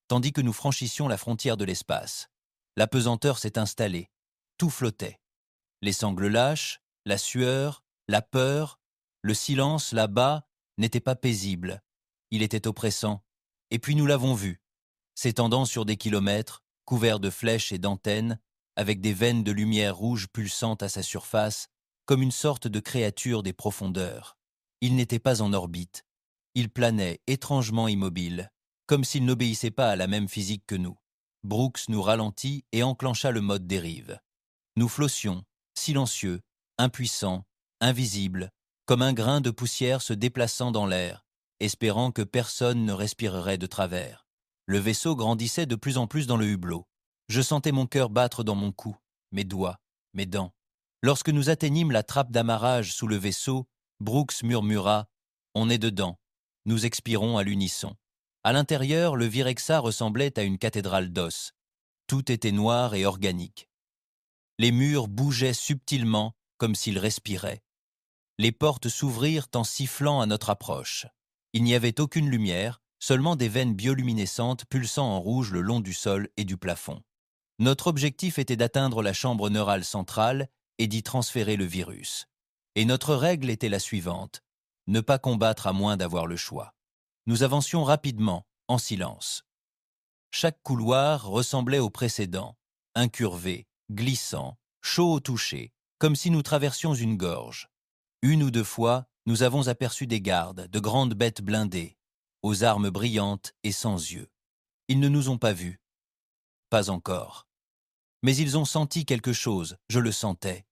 tandis que nous franchissions la frontière de l'espace. La pesanteur s'est installée. Tout flottait. Les sangles lâches, la sueur, la peur, le silence là-bas n'était pas paisible. Il était oppressant. Et puis nous l'avons vu, s'étendant sur des kilomètres, couvert de flèches et d'antennes, avec des veines de lumière rouge pulsantes à sa surface, comme une sorte de créature des profondeurs. Il n'était pas en orbite. Il planait étrangement immobile, comme s'il n'obéissait pas à la même physique que nous. Brooks nous ralentit et enclencha le mode dérive. Nous flossions, silencieux, impuissants, invisibles, comme un grain de poussière se déplaçant dans l'air, espérant que personne ne respirerait de travers. Le vaisseau grandissait de plus en plus dans le hublot. Je sentais mon cœur battre dans mon cou, mes doigts, mes dents. Lorsque nous atteignîmes la trappe d'amarrage sous le vaisseau, Brooks murmura « On est dedans ». Nous expirons à l'unisson. À l'intérieur, le Virexa ressemblait à une cathédrale d'os. Tout était noir et organique. Les murs bougeaient subtilement, comme s'ils respiraient. Les portes s'ouvrirent en sifflant à notre approche. Il n'y avait aucune lumière, seulement des veines bioluminescentes pulsant en rouge le long du sol et du plafond. Notre objectif était d'atteindre la chambre neurale centrale et d'y transférer le virus. Et notre règle était la suivante, ne pas combattre à moins d'avoir le choix. Nous avancions rapidement, en silence. Chaque couloir ressemblait au précédent, incurvé, glissant, chaud au toucher, comme si nous traversions une gorge. 1 ou 2 fois, nous avons aperçu des gardes, de grandes bêtes blindées, aux armes brillantes et sans yeux. Ils ne nous ont pas vus. Pas encore. Mais ils ont senti quelque chose, je le sentais.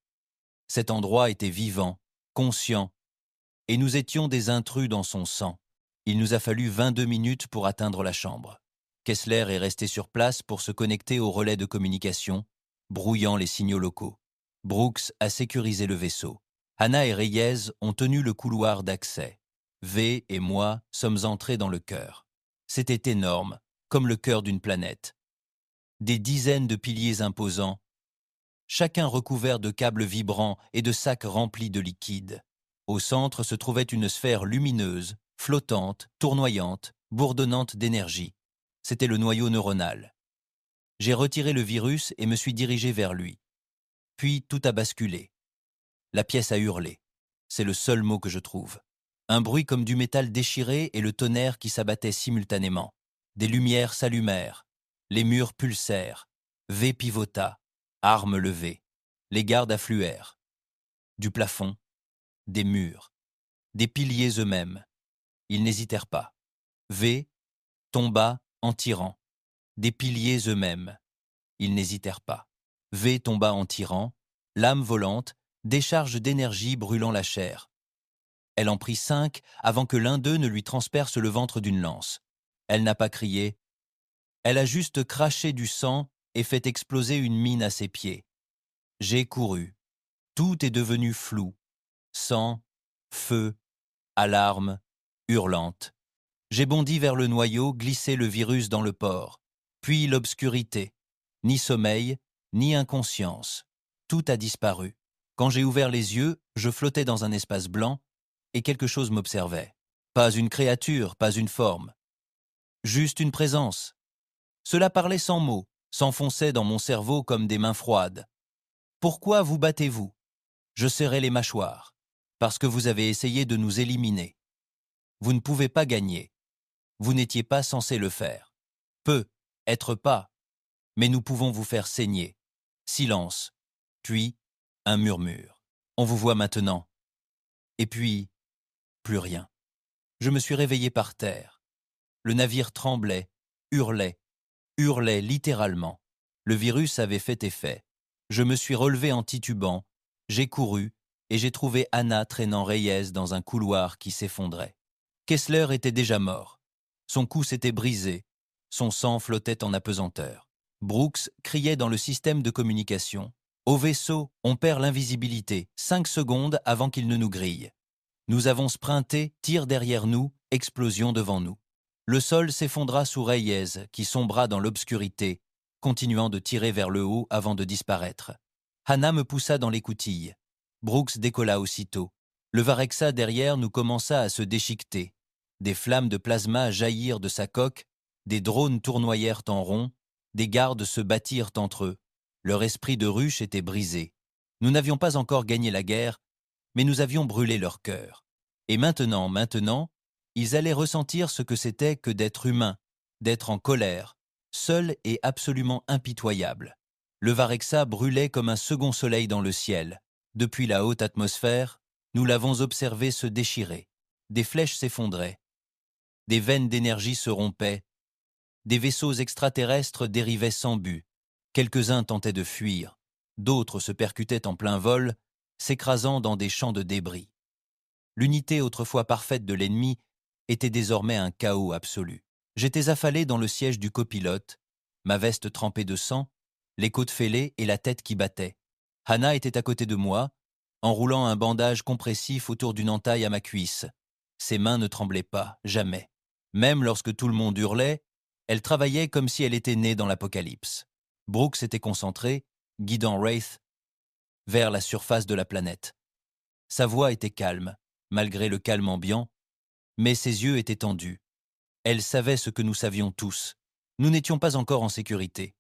Cet endroit était vivant, conscient, et nous étions des intrus dans son sang. Il nous a fallu 22 minutes pour atteindre la chambre. Kessler est resté sur place pour se connecter au relais de communication, brouillant les signaux locaux. Brooks a sécurisé le vaisseau. Hannah et Reyes ont tenu le couloir d'accès. V et moi sommes entrés dans le cœur. C'était énorme, comme le cœur d'une planète. Des dizaines de piliers imposants, chacun recouvert de câbles vibrants et de sacs remplis de liquide. Au centre se trouvait une sphère lumineuse, flottante, tournoyante, bourdonnante d'énergie. C'était le noyau neuronal. J'ai retiré le virus et me suis dirigé vers lui. Puis tout a basculé. La pièce a hurlé. C'est le seul mot que je trouve. Un bruit comme du métal déchiré et le tonnerre qui s'abattait simultanément. Des lumières s'allumèrent. Les murs pulsèrent. V pivota. Armes levées. Les gardes affluèrent. Du plafond, des murs, des piliers eux-mêmes. Ils n'hésitèrent pas. V tomba en tirant. Des piliers eux-mêmes. Ils n'hésitèrent pas. V tomba en tirant, lame volante, décharge d'énergie brûlant la chair. Elle en prit 5 avant que l'un d'eux ne lui transperce le ventre d'une lance. Elle n'a pas crié. Elle a juste craché du sang et fait exploser une mine à ses pieds. J'ai couru. Tout est devenu flou. Sang, feu, alarme, hurlante. J'ai bondi vers le noyau, glissé le virus dans le port. Puis l'obscurité. Ni sommeil, ni inconscience. Tout a disparu. Quand j'ai ouvert les yeux, je flottais dans un espace blanc et quelque chose m'observait. Pas une créature, pas une forme. Juste une présence. Cela parlait sans mots, s'enfonçait dans mon cerveau comme des mains froides. Pourquoi vous battez-vous ? Je serrais les mâchoires. Parce que vous avez essayé de nous éliminer. Vous ne pouvez pas gagner. Vous n'étiez pas censé le faire. Être pas. Mais nous pouvons vous faire saigner. Silence. Puis, un murmure. On vous voit maintenant. Et puis, plus rien. Je me suis réveillé par terre. Le navire tremblait, hurlait littéralement. Le virus avait fait effet. Je me suis relevé en titubant, j'ai couru et j'ai trouvé Hannah traînant Reyes dans un couloir qui s'effondrait. Kessler était déjà mort. Son cou s'était brisé, son sang flottait en apesanteur. Brooks criait dans le système de communication. « Au vaisseau, on perd l'invisibilité, 5 secondes avant qu'il ne nous grille. » Nous avons sprinté, tir derrière nous, explosion devant nous. Le sol s'effondra sous Reyes, qui sombra dans l'obscurité, continuant de tirer vers le haut avant de disparaître. Hannah me poussa dans l'écoutille. Brooks décolla aussitôt. Le Varexa derrière nous commença à se déchiqueter. Des flammes de plasma jaillirent de sa coque, des drones tournoyèrent en rond, des gardes se battirent entre eux. Leur esprit de ruche était brisé. Nous n'avions pas encore gagné la guerre, mais nous avions brûlé leur cœur. Et maintenant, ils allaient ressentir ce que c'était que d'être humain, d'être en colère, seul et absolument impitoyable. Le Varexa brûlait comme un second soleil dans le ciel. Depuis la haute atmosphère, nous l'avons observé se déchirer. Des flèches s'effondraient. Des veines d'énergie se rompaient. Des vaisseaux extraterrestres dérivaient sans but. Quelques-uns tentaient de fuir. D'autres se percutaient en plein vol, s'écrasant dans des champs de débris. L'unité autrefois parfaite de l'ennemi était désormais un chaos absolu. J'étais affalé dans le siège du copilote, ma veste trempée de sang, les côtes fêlées et la tête qui battait. Hannah était à côté de moi, enroulant un bandage compressif autour d'une entaille à ma cuisse. Ses mains ne tremblaient pas, jamais. Même lorsque tout le monde hurlait, elle travaillait comme si elle était née dans l'apocalypse. Brooks s'était concentré, guidant Wraith vers la surface de la planète. Sa voix était calme, malgré le calme ambiant, mais ses yeux étaient tendus. Elle savait ce que nous savions tous. Nous n'étions pas encore en sécurité.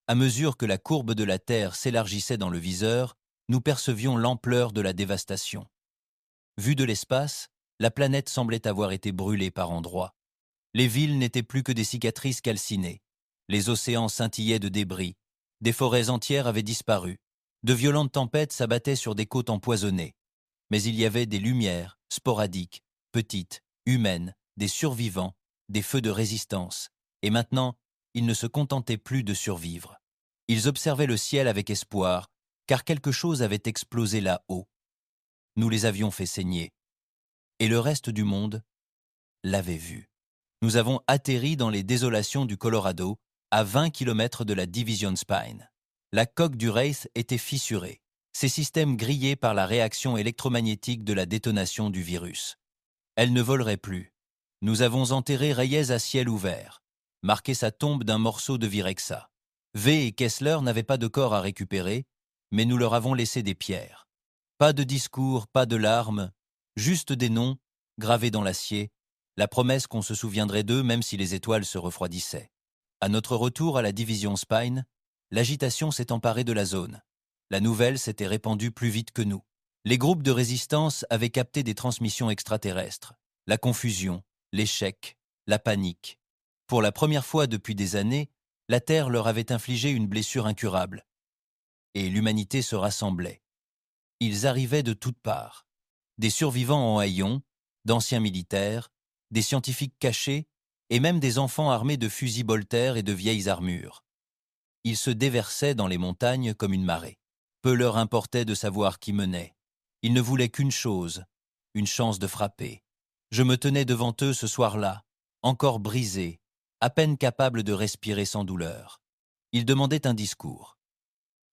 À mesure que la courbe de la Terre s'élargissait dans le viseur, nous percevions l'ampleur de la dévastation. Vue de l'espace, la planète semblait avoir été brûlée par endroits. Les villes n'étaient plus que des cicatrices calcinées. Les océans scintillaient de débris. Des forêts entières avaient disparu. De violentes tempêtes s'abattaient sur des côtes empoisonnées. Mais il y avait des lumières, sporadiques, petites, humaines, des survivants, des feux de résistance. Et maintenant, ils ne se contentaient plus de survivre. Ils observaient le ciel avec espoir, car quelque chose avait explosé là-haut. Nous les avions fait saigner. Et le reste du monde l'avait vu. Nous avons atterri dans les désolations du Colorado, à 20 km de la Division Spine. La coque du Wraith était fissurée, ses systèmes grillés par la réaction électromagnétique de la détonation du virus. Elle ne volerait plus. Nous avons enterré Reyes à ciel ouvert, marqué sa tombe d'un morceau de Virexa. V et Kessler n'avaient pas de corps à récupérer, mais nous leur avons laissé des pierres. Pas de discours, pas de larmes, juste des noms, gravés dans l'acier, la promesse qu'on se souviendrait d'eux même si les étoiles se refroidissaient. À notre retour à la division Spine, l'agitation s'est emparée de la zone. La nouvelle s'était répandue plus vite que nous. Les groupes de résistance avaient capté des transmissions extraterrestres. La confusion, l'échec, la panique. Pour la première fois depuis des années, la Terre leur avait infligé une blessure incurable. Et l'humanité se rassemblait. Ils arrivaient de toutes parts. Des survivants en haillons, d'anciens militaires, des scientifiques cachés et même des enfants armés de fusils Bolter et de vieilles armures. Ils se déversaient dans les montagnes comme une marée. Peu leur importait de savoir qui menait. Ils ne voulaient qu'une chose, une chance de frapper. Je me tenais devant eux ce soir-là, encore brisé, à peine capable de respirer sans douleur. Ils demandaient un discours.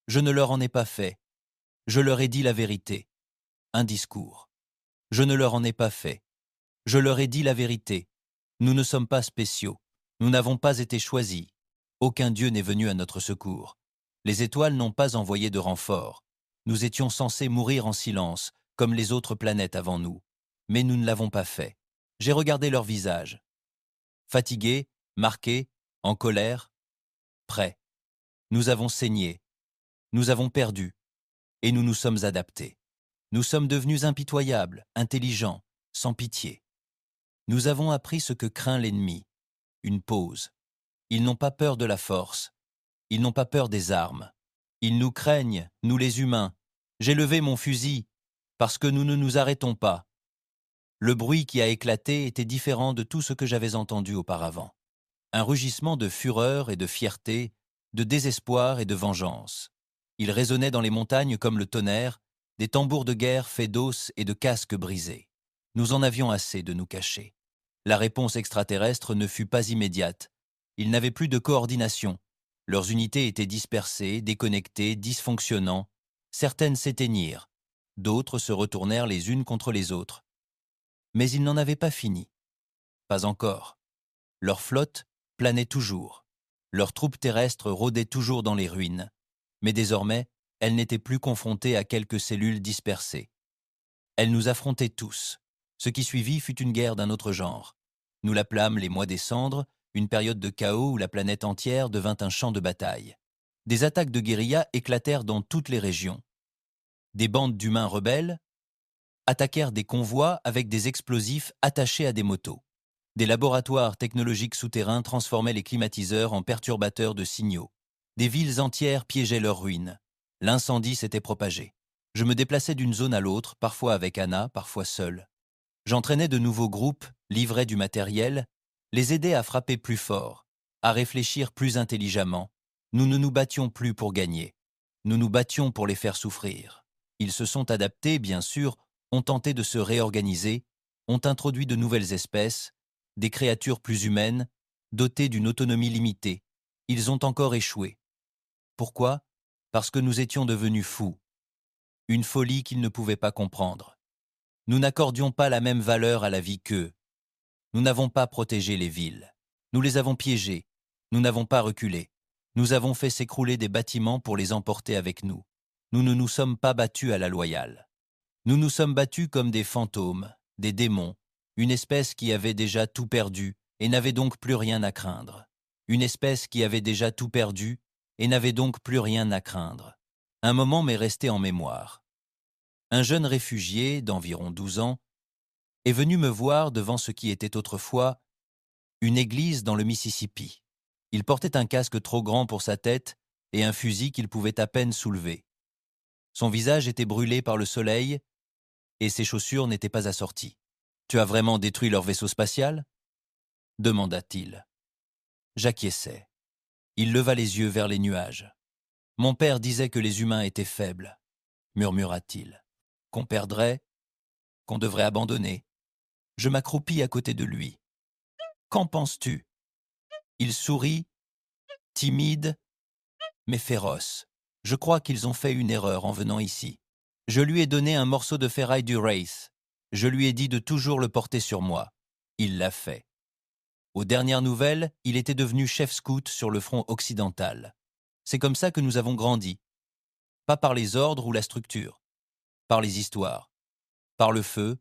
Je ne leur en ai pas fait. Je leur ai dit la vérité. Un discours. Je ne leur en ai pas fait. Je leur ai dit la vérité. Nous ne sommes pas spéciaux. Nous n'avons pas été choisis. Aucun dieu n'est venu à notre secours. Les étoiles n'ont pas envoyé de renfort. Nous étions censés mourir en silence, comme les autres planètes avant nous. Mais nous ne l'avons pas fait. J'ai regardé leurs visages. Fatigués, marqués, en colère, prêts. Nous avons saigné. Nous avons perdu. Et nous nous sommes adaptés. Nous sommes devenus impitoyables, intelligents, sans pitié. Nous avons appris ce que craint l'ennemi. Une pause. Ils n'ont pas peur de la force. Ils n'ont pas peur des armes. Ils nous craignent, nous les humains. J'ai levé mon fusil, parce que nous ne nous arrêtons pas. Le bruit qui a éclaté était différent de tout ce que j'avais entendu auparavant. Un rugissement de fureur et de fierté, de désespoir et de vengeance. Il résonnait dans les montagnes comme le tonnerre, des tambours de guerre faits d'os et de casques brisés. Nous en avions assez de nous cacher. La réponse extraterrestre ne fut pas immédiate. Ils n'avaient plus de coordination. Leurs unités étaient dispersées, déconnectées, dysfonctionnant. Certaines s'éteignirent. D'autres se retournèrent les unes contre les autres. Mais ils n'en avaient pas fini. Pas encore. Leur flotte planait toujours. Leurs troupes terrestres rôdaient toujours dans les ruines. Mais désormais, elles n'étaient plus confrontées à quelques cellules dispersées. Elles nous affrontaient tous. Ce qui suivit fut une guerre d'un autre genre. Nous l'appelâmes les mois des cendres, une période de chaos où la planète entière devint un champ de bataille. Des attaques de guérilla éclatèrent dans toutes les régions. Des bandes d'humains rebelles attaquèrent des convois avec des explosifs attachés à des motos. Des laboratoires technologiques souterrains transformaient les climatiseurs en perturbateurs de signaux. Des villes entières piégeaient leurs ruines. L'incendie s'était propagé. Je me déplaçais d'une zone à l'autre, parfois avec Anna, parfois seul. J'entraînais de nouveaux groupes, livrais du matériel, les aidais à frapper plus fort, à réfléchir plus intelligemment. Nous ne nous battions plus pour gagner. Nous nous battions pour les faire souffrir. Ils se sont adaptés, bien sûr, ont tenté de se réorganiser, ont introduit de nouvelles espèces, des créatures plus humaines, dotées d'une autonomie limitée. Ils ont encore échoué. Pourquoi ? Parce que nous étions devenus fous. Une folie qu'ils ne pouvaient pas comprendre. Nous n'accordions pas la même valeur à la vie qu'eux. Nous n'avons pas protégé les villes. Nous les avons piégées. Nous n'avons pas reculé. Nous avons fait s'écrouler des bâtiments pour les emporter avec nous. Nous ne nous sommes pas battus à la loyale. Nous nous sommes battus comme des fantômes, des démons, une espèce qui avait déjà tout perdu et n'avait donc plus rien à craindre. Une espèce qui avait déjà tout perdu et n'avait donc plus rien à craindre. Un moment m'est resté en mémoire. Un jeune réfugié d'environ 12 ans est venu me voir devant ce qui était autrefois une église dans le Mississippi. Il portait un casque trop grand pour sa tête et un fusil qu'il pouvait à peine soulever. Son visage était brûlé par le soleil et ses chaussures n'étaient pas assorties. « Tu as vraiment détruit leur vaisseau spatial ?» demanda-t-il. J'acquiesçai. Il leva les yeux vers les nuages. « Mon père disait que les humains étaient faibles, » murmura-t-il. « Qu'on perdrait, qu'on devrait abandonner. » Je m'accroupis à côté de lui. « Qu'en penses-tu » Il sourit, timide, mais féroce. Je crois qu'ils ont fait une erreur en venant ici. Je lui ai donné un morceau de ferraille du Wraith. Je lui ai dit de toujours le porter sur moi. Il l'a fait. Aux dernières nouvelles, il était devenu chef scout sur le front occidental. C'est comme ça que nous avons grandi. Pas par les ordres ou la structure, par les histoires, par le feu,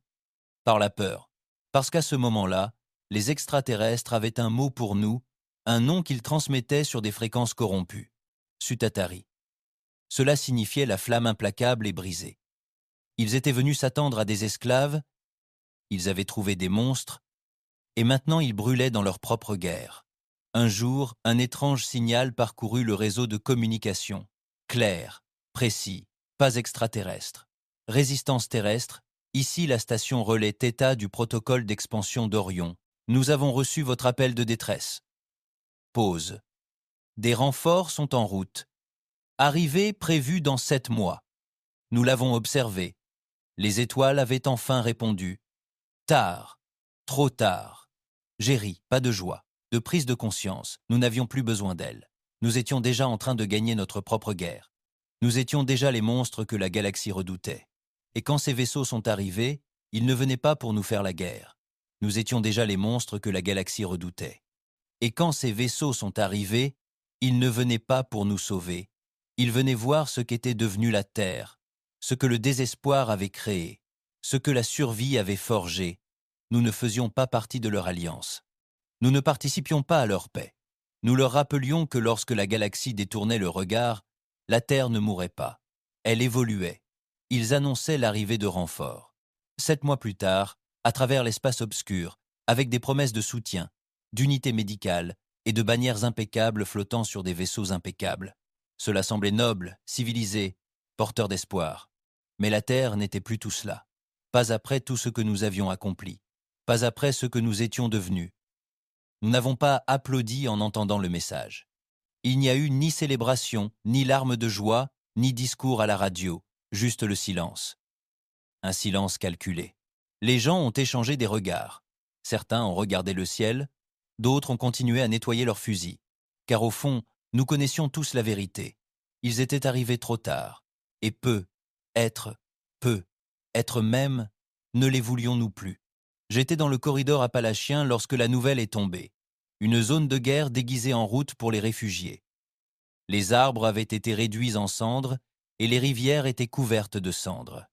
par la peur. Parce qu'à ce moment-là, les extraterrestres avaient un mot pour nous, un nom qu'ils transmettaient sur des fréquences corrompues. Sutatari. Cela signifiait la flamme implacable et brisée. Ils étaient venus s'attendre à des esclaves, ils avaient trouvé des monstres, et maintenant ils brûlaient dans leur propre guerre. Un jour, un étrange signal parcourut le réseau de communication. Clair, précis, pas extraterrestre. Résistance terrestre, ici la station relais Theta du protocole d'expansion d'Orion. Nous avons reçu votre appel de détresse. Pause. Des renforts sont en route. Arrivée prévue dans 7 mois. Nous l'avons observé. Les étoiles avaient enfin répondu. Tard. Trop tard. J'ai ri, pas de joie, de prise de conscience. Nous n'avions plus besoin d'elle. Nous étions déjà en train de gagner notre propre guerre. Nous étions déjà les monstres que la galaxie redoutait. Et quand ces vaisseaux sont arrivés, ils ne venaient pas pour nous faire la guerre. Nous étions déjà les monstres que la galaxie redoutait. Et quand ces vaisseaux sont arrivés, ils ne venaient pas pour nous sauver. Ils venaient voir ce qu'était devenu la Terre, ce que le désespoir avait créé, ce que la survie avait forgé. Nous ne faisions pas partie de leur alliance. Nous ne participions pas à leur paix. Nous leur rappelions que lorsque la galaxie détournait le regard, la Terre ne mourait pas. Elle évoluait. Ils annonçaient l'arrivée de renforts. 7 mois plus tard, à travers l'espace obscur, avec des promesses de soutien, d'unité médicale et de bannières impeccables flottant sur des vaisseaux impeccables. Cela semblait noble, civilisé, porteur d'espoir. Mais la Terre n'était plus tout cela. Pas après tout ce que nous avions accompli. Pas après ce que nous étions devenus. Nous n'avons pas applaudi en entendant le message. Il n'y a eu ni célébration, ni larmes de joie, ni discours à la radio, juste le silence. Un silence calculé. Les gens ont échangé des regards. Certains ont regardé le ciel, d'autres ont continué à nettoyer leurs fusils. Car au fond, nous connaissions tous la vérité. Ils étaient arrivés trop tard. Et peu être même, ne les voulions-nous plus. J'étais dans le corridor appalachien lorsque la nouvelle est tombée. Une zone de guerre déguisée en route pour les réfugiés. Les arbres avaient été réduits en cendres et les rivières étaient couvertes de cendres.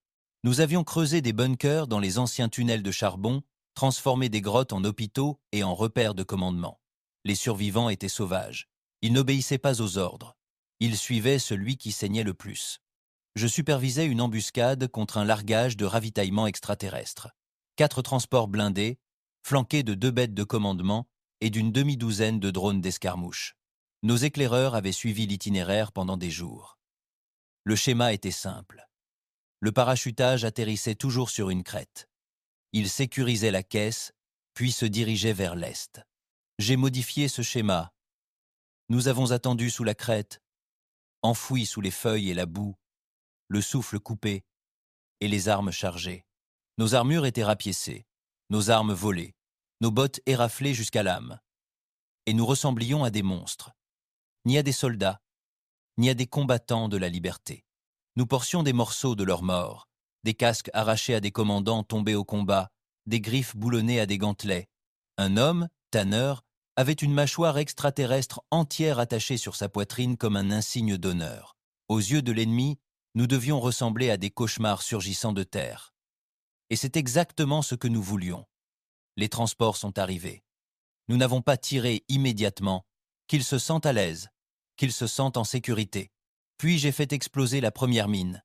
Nous avions creusé des bunkers dans les anciens tunnels de charbon, transformé des grottes en hôpitaux et en repères de commandement. Les survivants étaient sauvages. Ils n'obéissaient pas aux ordres. Ils suivaient celui qui saignait le plus. Je supervisais une embuscade contre un largage de ravitaillement extraterrestre. 4 transports blindés, flanqués de 2 bêtes de commandement et d'une demi-douzaine de drones d'escarmouche. Nos éclaireurs avaient suivi l'itinéraire pendant des jours. Le schéma était simple. Le parachutage atterrissait toujours sur une crête. Il sécurisait la caisse, puis se dirigeait vers l'est. J'ai modifié ce schéma. Nous avons attendu sous la crête, enfouis sous les feuilles et la boue, le souffle coupé et les armes chargées. Nos armures étaient rapiécées, nos armes volées, nos bottes éraflées jusqu'à l'âme. Et nous ressemblions à des monstres, ni à des soldats, ni à des combattants de la liberté. Nous portions des morceaux de leur mort, des casques arrachés à des commandants tombés au combat, des griffes boulonnées à des gantelets. Un homme, Tanner, avait une mâchoire extraterrestre entière attachée sur sa poitrine comme un insigne d'honneur. Aux yeux de l'ennemi, nous devions ressembler à des cauchemars surgissant de terre. Et c'est exactement ce que nous voulions. Les transports sont arrivés. Nous n'avons pas tiré immédiatement, qu'ils se sentent à l'aise, qu'ils se sentent en sécurité. Puis j'ai fait exploser la première mine.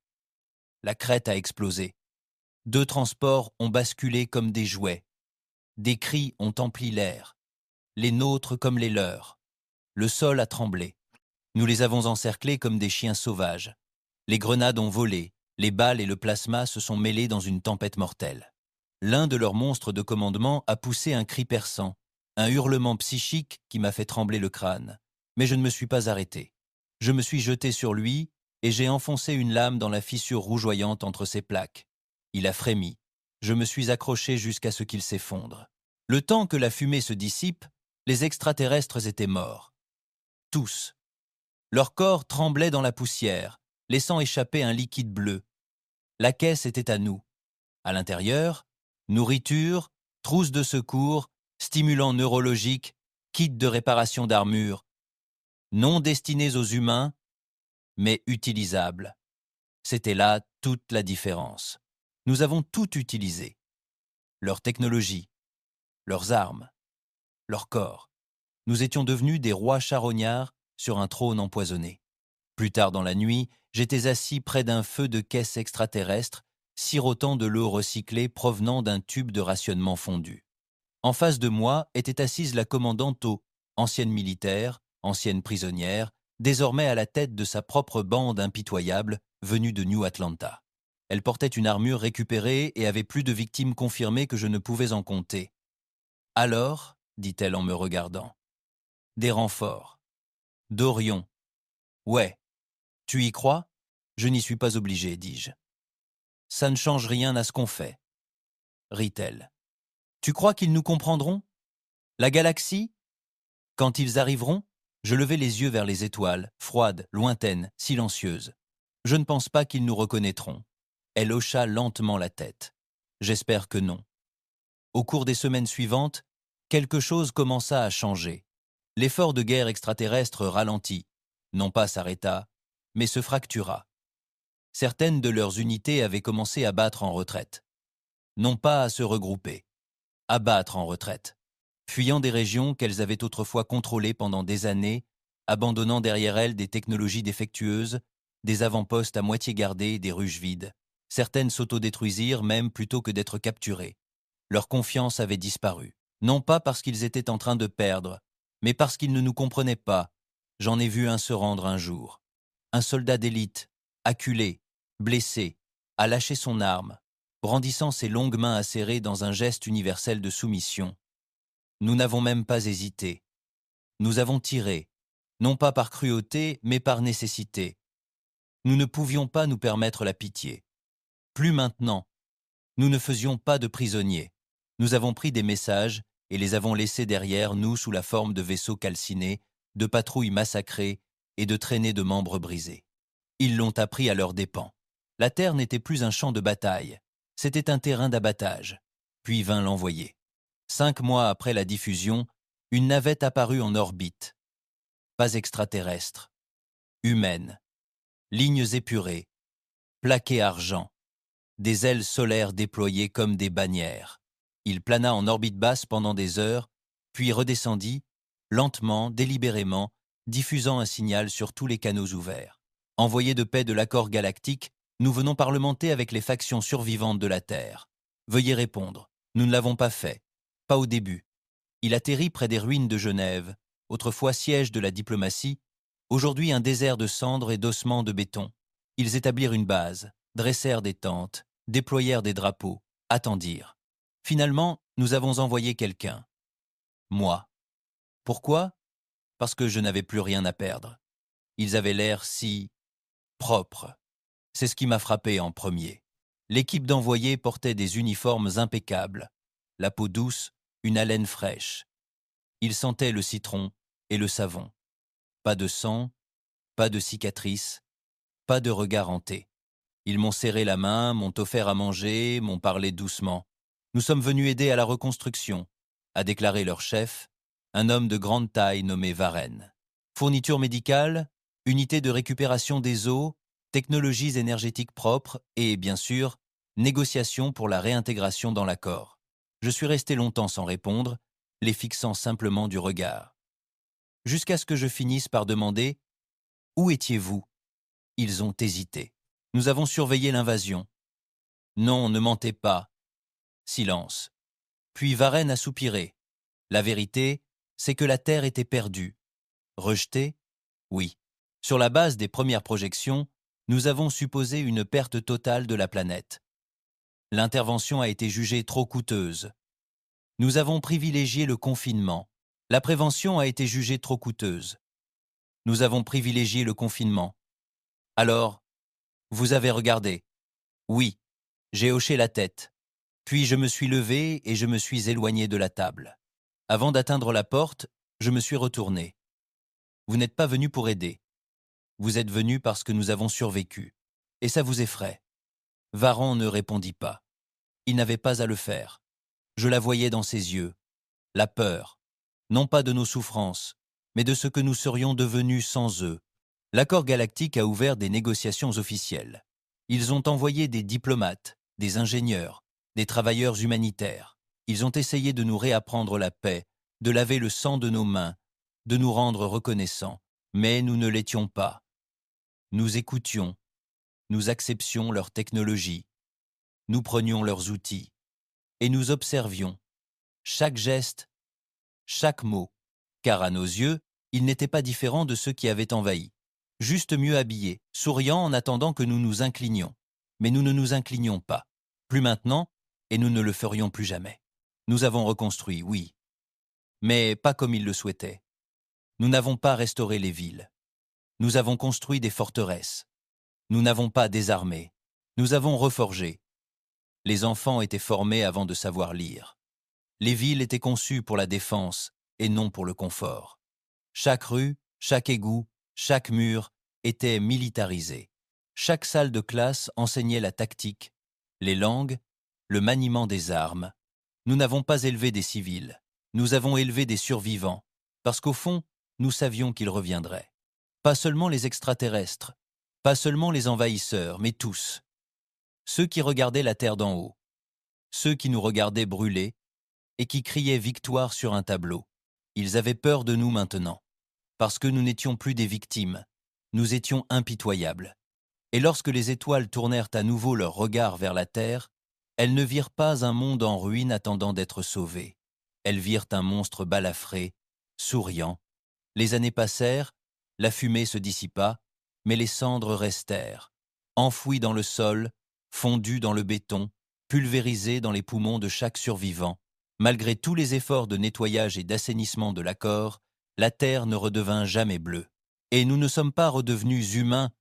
La crête a explosé. 2 transports ont basculé comme des jouets. Des cris ont empli l'air. Les nôtres comme les leurs. Le sol a tremblé. Nous les avons encerclés comme des chiens sauvages. Les grenades ont volé. Les balles et le plasma se sont mêlés dans une tempête mortelle. L'un de leurs monstres de commandement a poussé un cri perçant, un hurlement psychique qui m'a fait trembler le crâne. Mais je ne me suis pas arrêté. Je me suis jeté sur lui et j'ai enfoncé une lame dans la fissure rougeoyante entre ses plaques. Il a frémi. Je me suis accroché jusqu'à ce qu'il s'effondre. Le temps que la fumée se dissipe, les extraterrestres étaient morts. Tous. Leur corps tremblait dans la poussière, laissant échapper un liquide bleu. La caisse était à nous. À l'intérieur, nourriture, trousse de secours, stimulants neurologiques, kit de réparation d'armure, non destinés aux humains, mais utilisables. C'était là toute la différence. Nous avons tout utilisé. Leur technologie, leurs armes, leur corps. Nous étions devenus des rois charognards sur un trône empoisonné. Plus tard dans la nuit, j'étais assis près d'un feu de caisse extraterrestre, sirotant de l'eau recyclée provenant d'un tube de rationnement fondu. En face de moi était assise la commandante O, ancienne militaire, ancienne prisonnière, désormais à la tête de sa propre bande impitoyable venue de New Atlanta. Elle portait une armure récupérée et avait plus de victimes confirmées que je ne pouvais en compter. « Alors, dit-elle en me regardant, des renforts. D'Orion. Ouais. Tu y crois ? Je n'y suis pas obligé, dis-je. Ça ne change rien à ce qu'on fait. Rit-elle. Tu crois qu'ils nous comprendront ? La galaxie ? Quand ils arriveront ? Je levai les yeux vers les étoiles, froides, lointaines, silencieuses. Je ne pense pas qu'ils nous reconnaîtront. Elle hocha lentement la tête. J'espère que non. Au cours des semaines suivantes, quelque chose commença à changer. L'effort de guerre extraterrestre ralentit, non pas s'arrêta, mais se fractura. Certaines de leurs unités avaient commencé à battre en retraite. Non pas à se regrouper, à battre en retraite, fuyant des régions qu'elles avaient autrefois contrôlées pendant des années, abandonnant derrière elles des technologies défectueuses, des avant-postes à moitié gardés, des ruches vides. Certaines s'autodétruisirent même plutôt que d'être capturées. Leur confiance avait disparu. Non pas parce qu'ils étaient en train de perdre, mais parce qu'ils ne nous comprenaient pas. J'en ai vu un se rendre un jour. Un soldat d'élite, acculé, blessé, a lâché son arme, brandissant ses longues mains acérées dans un geste universel de soumission. Nous n'avons même pas hésité. Nous avons tiré, non pas par cruauté, mais par nécessité. Nous ne pouvions pas nous permettre la pitié. Plus maintenant. Nous ne faisions pas de prisonniers. Nous avons pris des messages et les avons laissés derrière nous sous la forme de vaisseaux calcinés, de patrouilles massacrées et de traînées de membres brisés. Ils l'ont appris à leurs dépens. La Terre n'était plus un champ de bataille, c'était un terrain d'abattage. Puis vint l'envoyé. 5 mois après la diffusion, une navette apparut en orbite. Pas extraterrestre, humaine, lignes épurées, plaqué argent, des ailes solaires déployées comme des bannières. Il plana en orbite basse pendant des heures, puis redescendit, lentement, délibérément, diffusant un signal sur tous les canaux ouverts. Envoyés de paix de l'accord galactique, nous venons parlementer avec les factions survivantes de la Terre. Veuillez répondre. Nous ne l'avons pas fait. Pas au début. Il atterrit près des ruines de Genève, autrefois siège de la diplomatie, aujourd'hui un désert de cendres et d'ossements de béton. Ils établirent une base, dressèrent des tentes, déployèrent des drapeaux, attendirent. Finalement, nous avons envoyé quelqu'un. Moi. Pourquoi ? Parce que je n'avais plus rien à perdre. Ils avaient l'air si propres. C'est ce qui m'a frappé en premier. L'équipe d'envoyés portait des uniformes impeccables, la peau douce, une haleine fraîche. Ils sentaient le citron et le savon. Pas de sang, pas de cicatrices, pas de regard hanté. Ils m'ont serré la main, m'ont offert à manger, m'ont parlé doucement. Nous sommes venus aider à la reconstruction, a déclaré leur chef, un homme de grande taille nommé Varenne. Fourniture médicale, unité de récupération des eaux, technologies énergétiques propres et, bien sûr, négociations pour la réintégration dans l'accord. Je suis resté longtemps sans répondre, les fixant simplement du regard. Jusqu'à ce que je finisse par demander « Où étiez-vous » Ils ont hésité. Nous avons surveillé l'invasion. Non, ne mentez pas. Silence. Puis Varenne a soupiré. La vérité, c'est que la Terre était perdue. Rejetée ? Oui. Sur la base des premières projections, nous avons supposé une perte totale de la planète. L'intervention a été jugée trop coûteuse. Nous avons privilégié le confinement. La prévention a été jugée trop coûteuse. Nous avons privilégié le confinement. Alors, vous avez regardé. Oui, j'ai hoché la tête. Puis je me suis levé et je me suis éloigné de la table. Avant d'atteindre la porte, je me suis retourné. Vous n'êtes pas venu pour aider. Vous êtes venu parce que nous avons survécu. Et ça vous effraie. Varan ne répondit pas. Il n'avait pas à le faire. Je la voyais dans ses yeux. La peur. Non pas de nos souffrances, mais de ce que nous serions devenus sans eux. L'accord galactique a ouvert des négociations officielles. Ils ont envoyé des diplomates, des ingénieurs, des travailleurs humanitaires. Ils ont essayé de nous réapprendre la paix, de laver le sang de nos mains, de nous rendre reconnaissants. Mais nous ne l'étions pas. Nous écoutions, nous acceptions leur technologie, nous prenions leurs outils, et nous observions chaque geste, chaque mot, car à nos yeux, ils n'étaient pas différents de ceux qui avaient envahi, juste mieux habillés, souriant en attendant que nous nous inclinions. Mais nous ne nous inclinions pas, plus maintenant, et nous ne le ferions plus jamais. Nous avons reconstruit, oui, mais pas comme ils le souhaitaient. Nous n'avons pas restauré les villes. Nous avons construit des forteresses. Nous n'avons pas désarmé. Nous avons reforgé. Les enfants étaient formés avant de savoir lire. Les villes étaient conçues pour la défense et non pour le confort. Chaque rue, chaque égout, chaque mur était militarisé. Chaque salle de classe enseignait la tactique, les langues, le maniement des armes. Nous n'avons pas élevé des civils. Nous avons élevé des survivants, parce qu'au fond, nous savions qu'ils reviendraient. Pas seulement les extraterrestres, pas seulement les envahisseurs, mais tous. Ceux qui regardaient la terre d'en haut, ceux qui nous regardaient brûler et qui criaient victoire sur un tableau. Ils avaient peur de nous maintenant, parce que nous n'étions plus des victimes, nous étions impitoyables. Et lorsque les étoiles tournèrent à nouveau leur regard vers la terre, elles ne virent pas un monde en ruine attendant d'être sauvé. Elles virent un monstre balafré, souriant. Les années passèrent, la fumée se dissipa, mais les cendres restèrent, enfouies dans le sol, fondues dans le béton, pulvérisées dans les poumons de chaque survivant. Malgré tous les efforts de nettoyage et d'assainissement de l'accord, la terre ne redevint jamais bleue. Et nous ne sommes pas redevenus humains,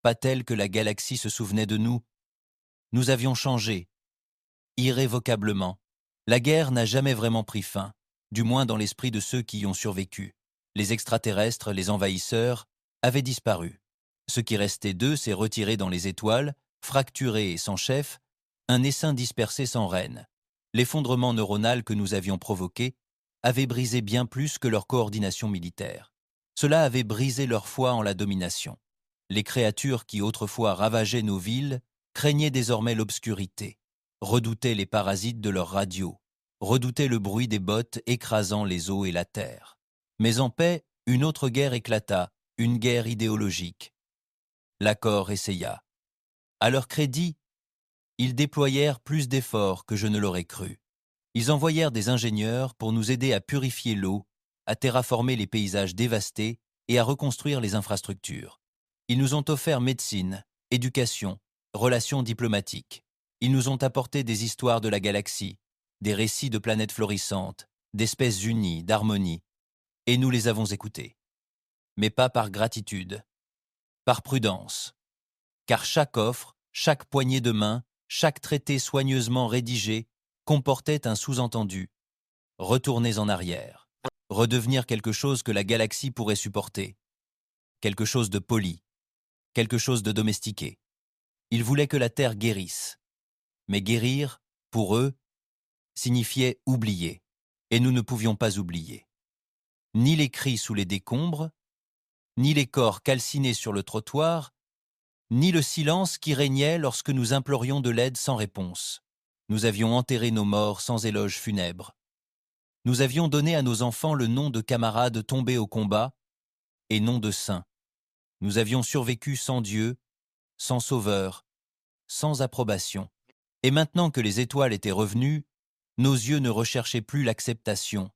pas tels que la galaxie se souvenait de nous. Nous avions changé, irrévocablement. La guerre n'a jamais vraiment pris fin, du moins dans l'esprit de ceux qui y ont survécu. Les extraterrestres, les envahisseurs, avaient disparu. Ce qui restait d'eux s'est retiré dans les étoiles, fracturé et sans chef, un essaim dispersé sans reine. L'effondrement neuronal que nous avions provoqué avait brisé bien plus que leur coordination militaire. Cela avait brisé leur foi en la domination. Les créatures qui autrefois ravageaient nos villes craignaient désormais l'obscurité, redoutaient les parasites de leurs radios, redoutaient le bruit des bottes écrasant les eaux et la terre. Mais en paix, une autre guerre éclata, une guerre idéologique. L'accord essaya. À leur crédit, ils déployèrent plus d'efforts que je ne l'aurais cru. Ils envoyèrent des ingénieurs pour nous aider à purifier l'eau, à terraformer les paysages dévastés et à reconstruire les infrastructures. Ils nous ont offert médecine, éducation, relations diplomatiques. Ils nous ont apporté des histoires de la galaxie, des récits de planètes florissantes, d'espèces unies, d'harmonie. Et nous les avons écoutés. Mais pas par gratitude, par prudence. Car chaque offre, chaque poignée de main, chaque traité soigneusement rédigé comportait un sous-entendu. Retournez en arrière. Redevenir quelque chose que la galaxie pourrait supporter. Quelque chose de poli. Quelque chose de domestiqué. Ils voulaient que la Terre guérisse. Mais guérir, pour eux, signifiait oublier. Et nous ne pouvions pas oublier. Ni les cris sous les décombres, ni les corps calcinés sur le trottoir, ni le silence qui régnait lorsque nous implorions de l'aide sans réponse. Nous avions enterré nos morts sans éloge funèbre. Nous avions donné à nos enfants le nom de camarades tombés au combat et non de saints. Nous avions survécu sans Dieu, sans Sauveur, sans approbation. Et maintenant que les étoiles étaient revenues, nos yeux ne recherchaient plus l'acceptation,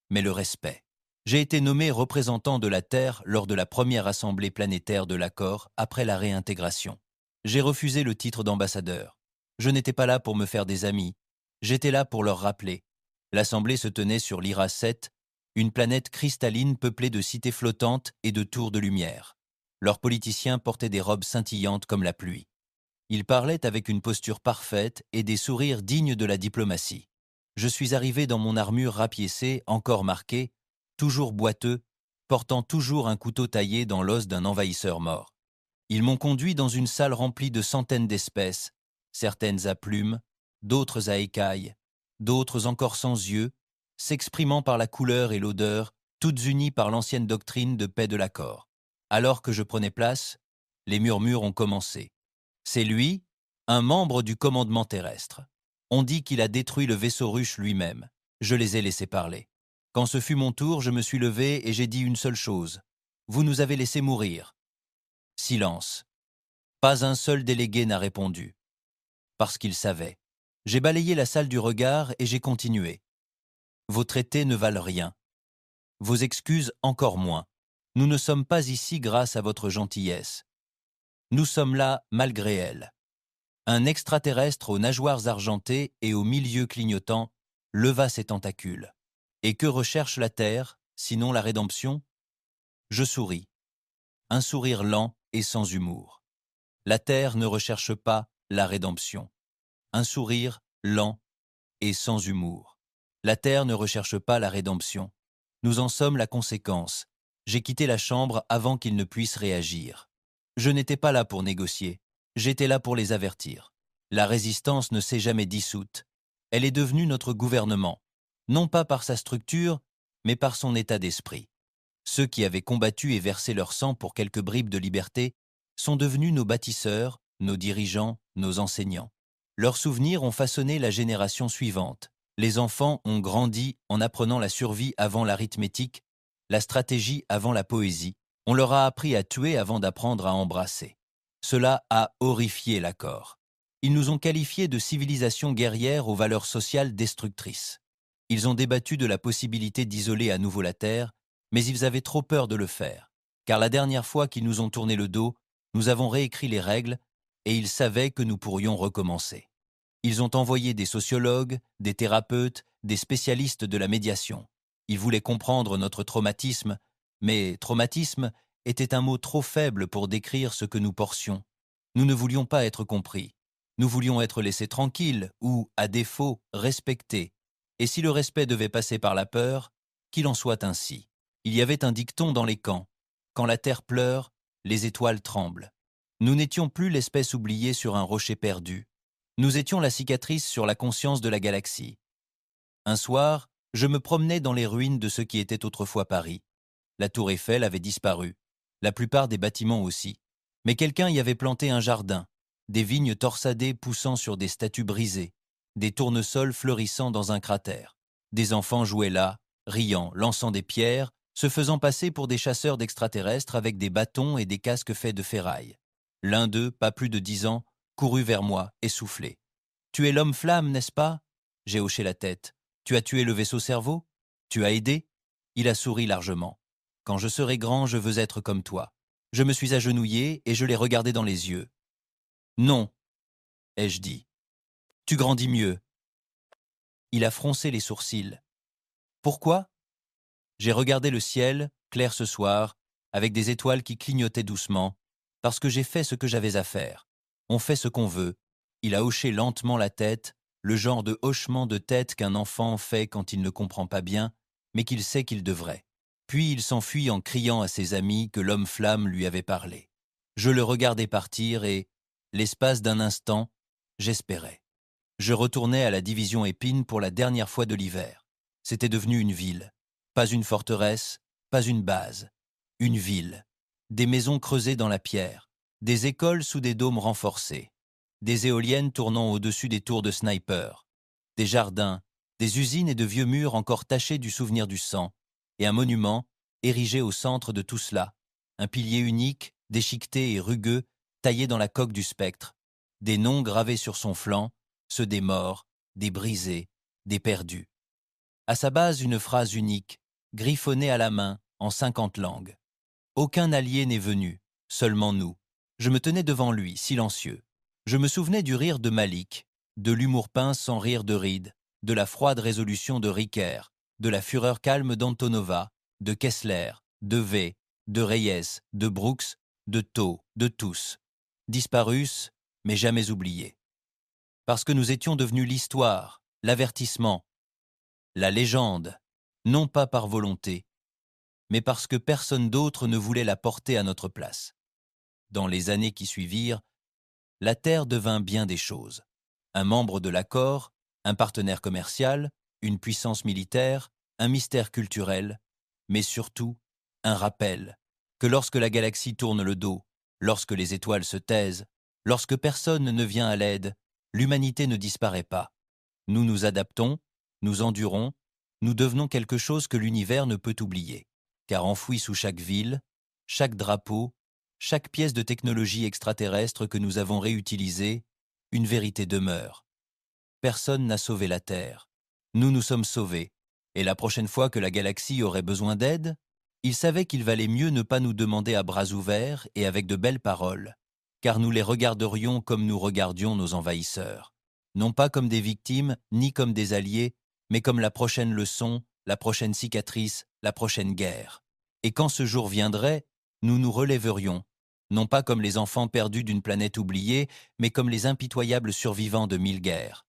mais le respect. J'ai été nommé représentant de la Terre lors de la première assemblée planétaire de l'accord après la réintégration. J'ai refusé le titre d'ambassadeur. Je n'étais pas là pour me faire des amis. J'étais là pour leur rappeler. L'assemblée se tenait sur l'Ira 7, Une planète cristalline peuplée de cités flottantes et de tours de lumière. Leurs politiciens portaient des robes scintillantes comme la pluie. Ils parlaient avec une posture parfaite et des sourires dignes de la diplomatie. Je suis arrivé dans mon armure rapiécée, encore marquée, toujours boiteux, portant toujours un couteau taillé dans l'os d'un envahisseur mort. Ils m'ont conduit dans une salle remplie de centaines d'espèces, certaines à plumes, d'autres à écailles, d'autres encore sans yeux, s'exprimant par la couleur et l'odeur, toutes unies par l'ancienne doctrine de paix de l'accord. Alors que je prenais place, les murmures ont commencé. C'est lui, un membre du commandement terrestre. On dit qu'il a détruit le vaisseau ruche lui-même. Je les ai laissés parler. Quand ce fut mon tour, je me suis levé et j'ai dit une seule chose. Vous nous avez laissés mourir. Silence. Pas un seul délégué n'a répondu. Parce qu'il savait. J'ai balayé la salle du regard et j'ai continué. Vos traités ne valent rien. Vos excuses encore moins. Nous ne sommes pas ici grâce à votre gentillesse. Nous sommes là malgré elle. Un extraterrestre aux nageoires argentées et aux milieux clignotants leva ses tentacules. Et que recherche la Terre, sinon la rédemption? Je souris. Un sourire lent et sans humour. La Terre ne recherche pas la rédemption. Un sourire lent et sans humour. La Terre ne recherche pas la rédemption. Nous en sommes la conséquence. J'ai quitté la chambre avant qu'ils ne puissent réagir. Je n'étais pas là pour négocier. J'étais là pour les avertir. La résistance ne s'est jamais dissoute. Elle est devenue notre gouvernement, non pas par sa structure, mais par son état d'esprit. Ceux qui avaient combattu et versé leur sang pour quelques bribes de liberté sont devenus nos bâtisseurs, nos dirigeants, nos enseignants. Leurs souvenirs ont façonné la génération suivante. Les enfants ont grandi en apprenant la survie avant l'arithmétique, la stratégie avant la poésie. On leur a appris à tuer avant d'apprendre à embrasser. Cela a horrifié l'accord. Ils nous ont qualifiés de civilisation guerrière aux valeurs sociales destructrices. Ils ont débattu de la possibilité d'isoler à nouveau la Terre, mais ils avaient trop peur de le faire, car la dernière fois qu'ils nous ont tourné le dos, nous avons réécrit les règles et ils savaient que nous pourrions recommencer. Ils ont envoyé des sociologues, des thérapeutes, des spécialistes de la médiation. Ils voulaient comprendre notre traumatisme, mais traumatisme était un mot trop faible pour décrire ce que nous portions. Nous ne voulions pas être compris. Nous voulions être laissés tranquilles ou, à défaut, respectés. Et si le respect devait passer par la peur, qu'il en soit ainsi. Il y avait un dicton dans les camps. Quand la terre pleure, les étoiles tremblent. Nous n'étions plus l'espèce oubliée sur un rocher perdu. Nous étions la cicatrice sur la conscience de la galaxie. Un soir, je me promenais dans les ruines de ce qui était autrefois Paris. La tour Eiffel avait disparu, la plupart des bâtiments aussi. Mais quelqu'un y avait planté un jardin, des vignes torsadées poussant sur des statues brisées, des tournesols fleurissant dans un cratère. Des enfants jouaient là, riant, lançant des pierres, se faisant passer pour des chasseurs d'extraterrestres avec des bâtons et des casques faits de ferraille. L'un d'eux, pas plus de 10 ans, courut vers moi, essoufflé. « Tu es l'homme-flamme, n'est-ce pas ?» J'ai hoché la tête. « Tu as tué le vaisseau-cerveau ? Tu as aidé ?» Il a souri largement. « Quand je serai grand, je veux être comme toi. » Je me suis agenouillé et je l'ai regardé dans les yeux. « Non, ai-je dit. Tu grandis mieux. » Il a froncé les sourcils. « Pourquoi ?» J'ai regardé le ciel, clair ce soir, avec des étoiles qui clignotaient doucement, parce que j'ai fait ce que j'avais à faire. On fait ce qu'on veut. Il a hoché lentement la tête, le genre de hochement de tête qu'un enfant fait quand il ne comprend pas bien, mais qu'il sait qu'il devrait. Puis il s'enfuit en criant à ses amis que l'homme-flamme lui avait parlé. Je le regardais partir et, l'espace d'un instant, j'espérais. Je retournais à la division Épine pour la dernière fois de l'hiver. C'était devenu une ville. Pas une forteresse, pas une base. Une ville. Des maisons creusées dans la pierre. Des écoles sous des dômes renforcés. Des éoliennes tournant au-dessus des tours de snipers. Des jardins, des usines et de vieux murs encore tachés du souvenir du sang. Et un monument, érigé au centre de tout cela. Un pilier unique, déchiqueté et rugueux, taillé dans la coque du spectre. Des noms gravés sur son flanc, ceux des morts, des brisés, des perdus. À sa base, une phrase unique, griffonnée à la main, en 50 langues. Aucun allié n'est venu, seulement nous. Je me tenais devant lui, silencieux. Je me souvenais du rire de Malik, de l'humour pince sans rire de Reed, de la froide résolution de Ricker, de la fureur calme d'Antonova, de Kessler, de V, de Reyes, de Brooks, de Tau, de tous. Disparus, mais jamais oubliés. Parce que nous étions devenus l'histoire, l'avertissement, la légende, non pas par volonté, mais parce que personne d'autre ne voulait la porter à notre place. Dans les années qui suivirent, la Terre devint bien des choses. Un membre de l'accord, un partenaire commercial, une puissance militaire, un mystère culturel, mais surtout un rappel que lorsque la galaxie tourne le dos, lorsque les étoiles se taisent, lorsque personne ne vient à l'aide, l'humanité ne disparaît pas. Nous nous adaptons, nous endurons, nous devenons quelque chose que l'univers ne peut oublier. Car enfoui sous chaque ville, chaque drapeau, chaque pièce de technologie extraterrestre que nous avons réutilisée, une vérité demeure. Personne n'a sauvé la Terre. Nous nous sommes sauvés. Et la prochaine fois que la galaxie aurait besoin d'aide, il savait qu'il valait mieux ne pas nous demander à bras ouverts et avec de belles paroles, car nous les regarderions comme nous regardions nos envahisseurs. Non pas comme des victimes, ni comme des alliés, mais comme la prochaine leçon, la prochaine cicatrice, la prochaine guerre. Et quand ce jour viendrait, nous nous relèverions, non pas comme les enfants perdus d'une planète oubliée, mais comme les impitoyables survivants de 1000 guerres.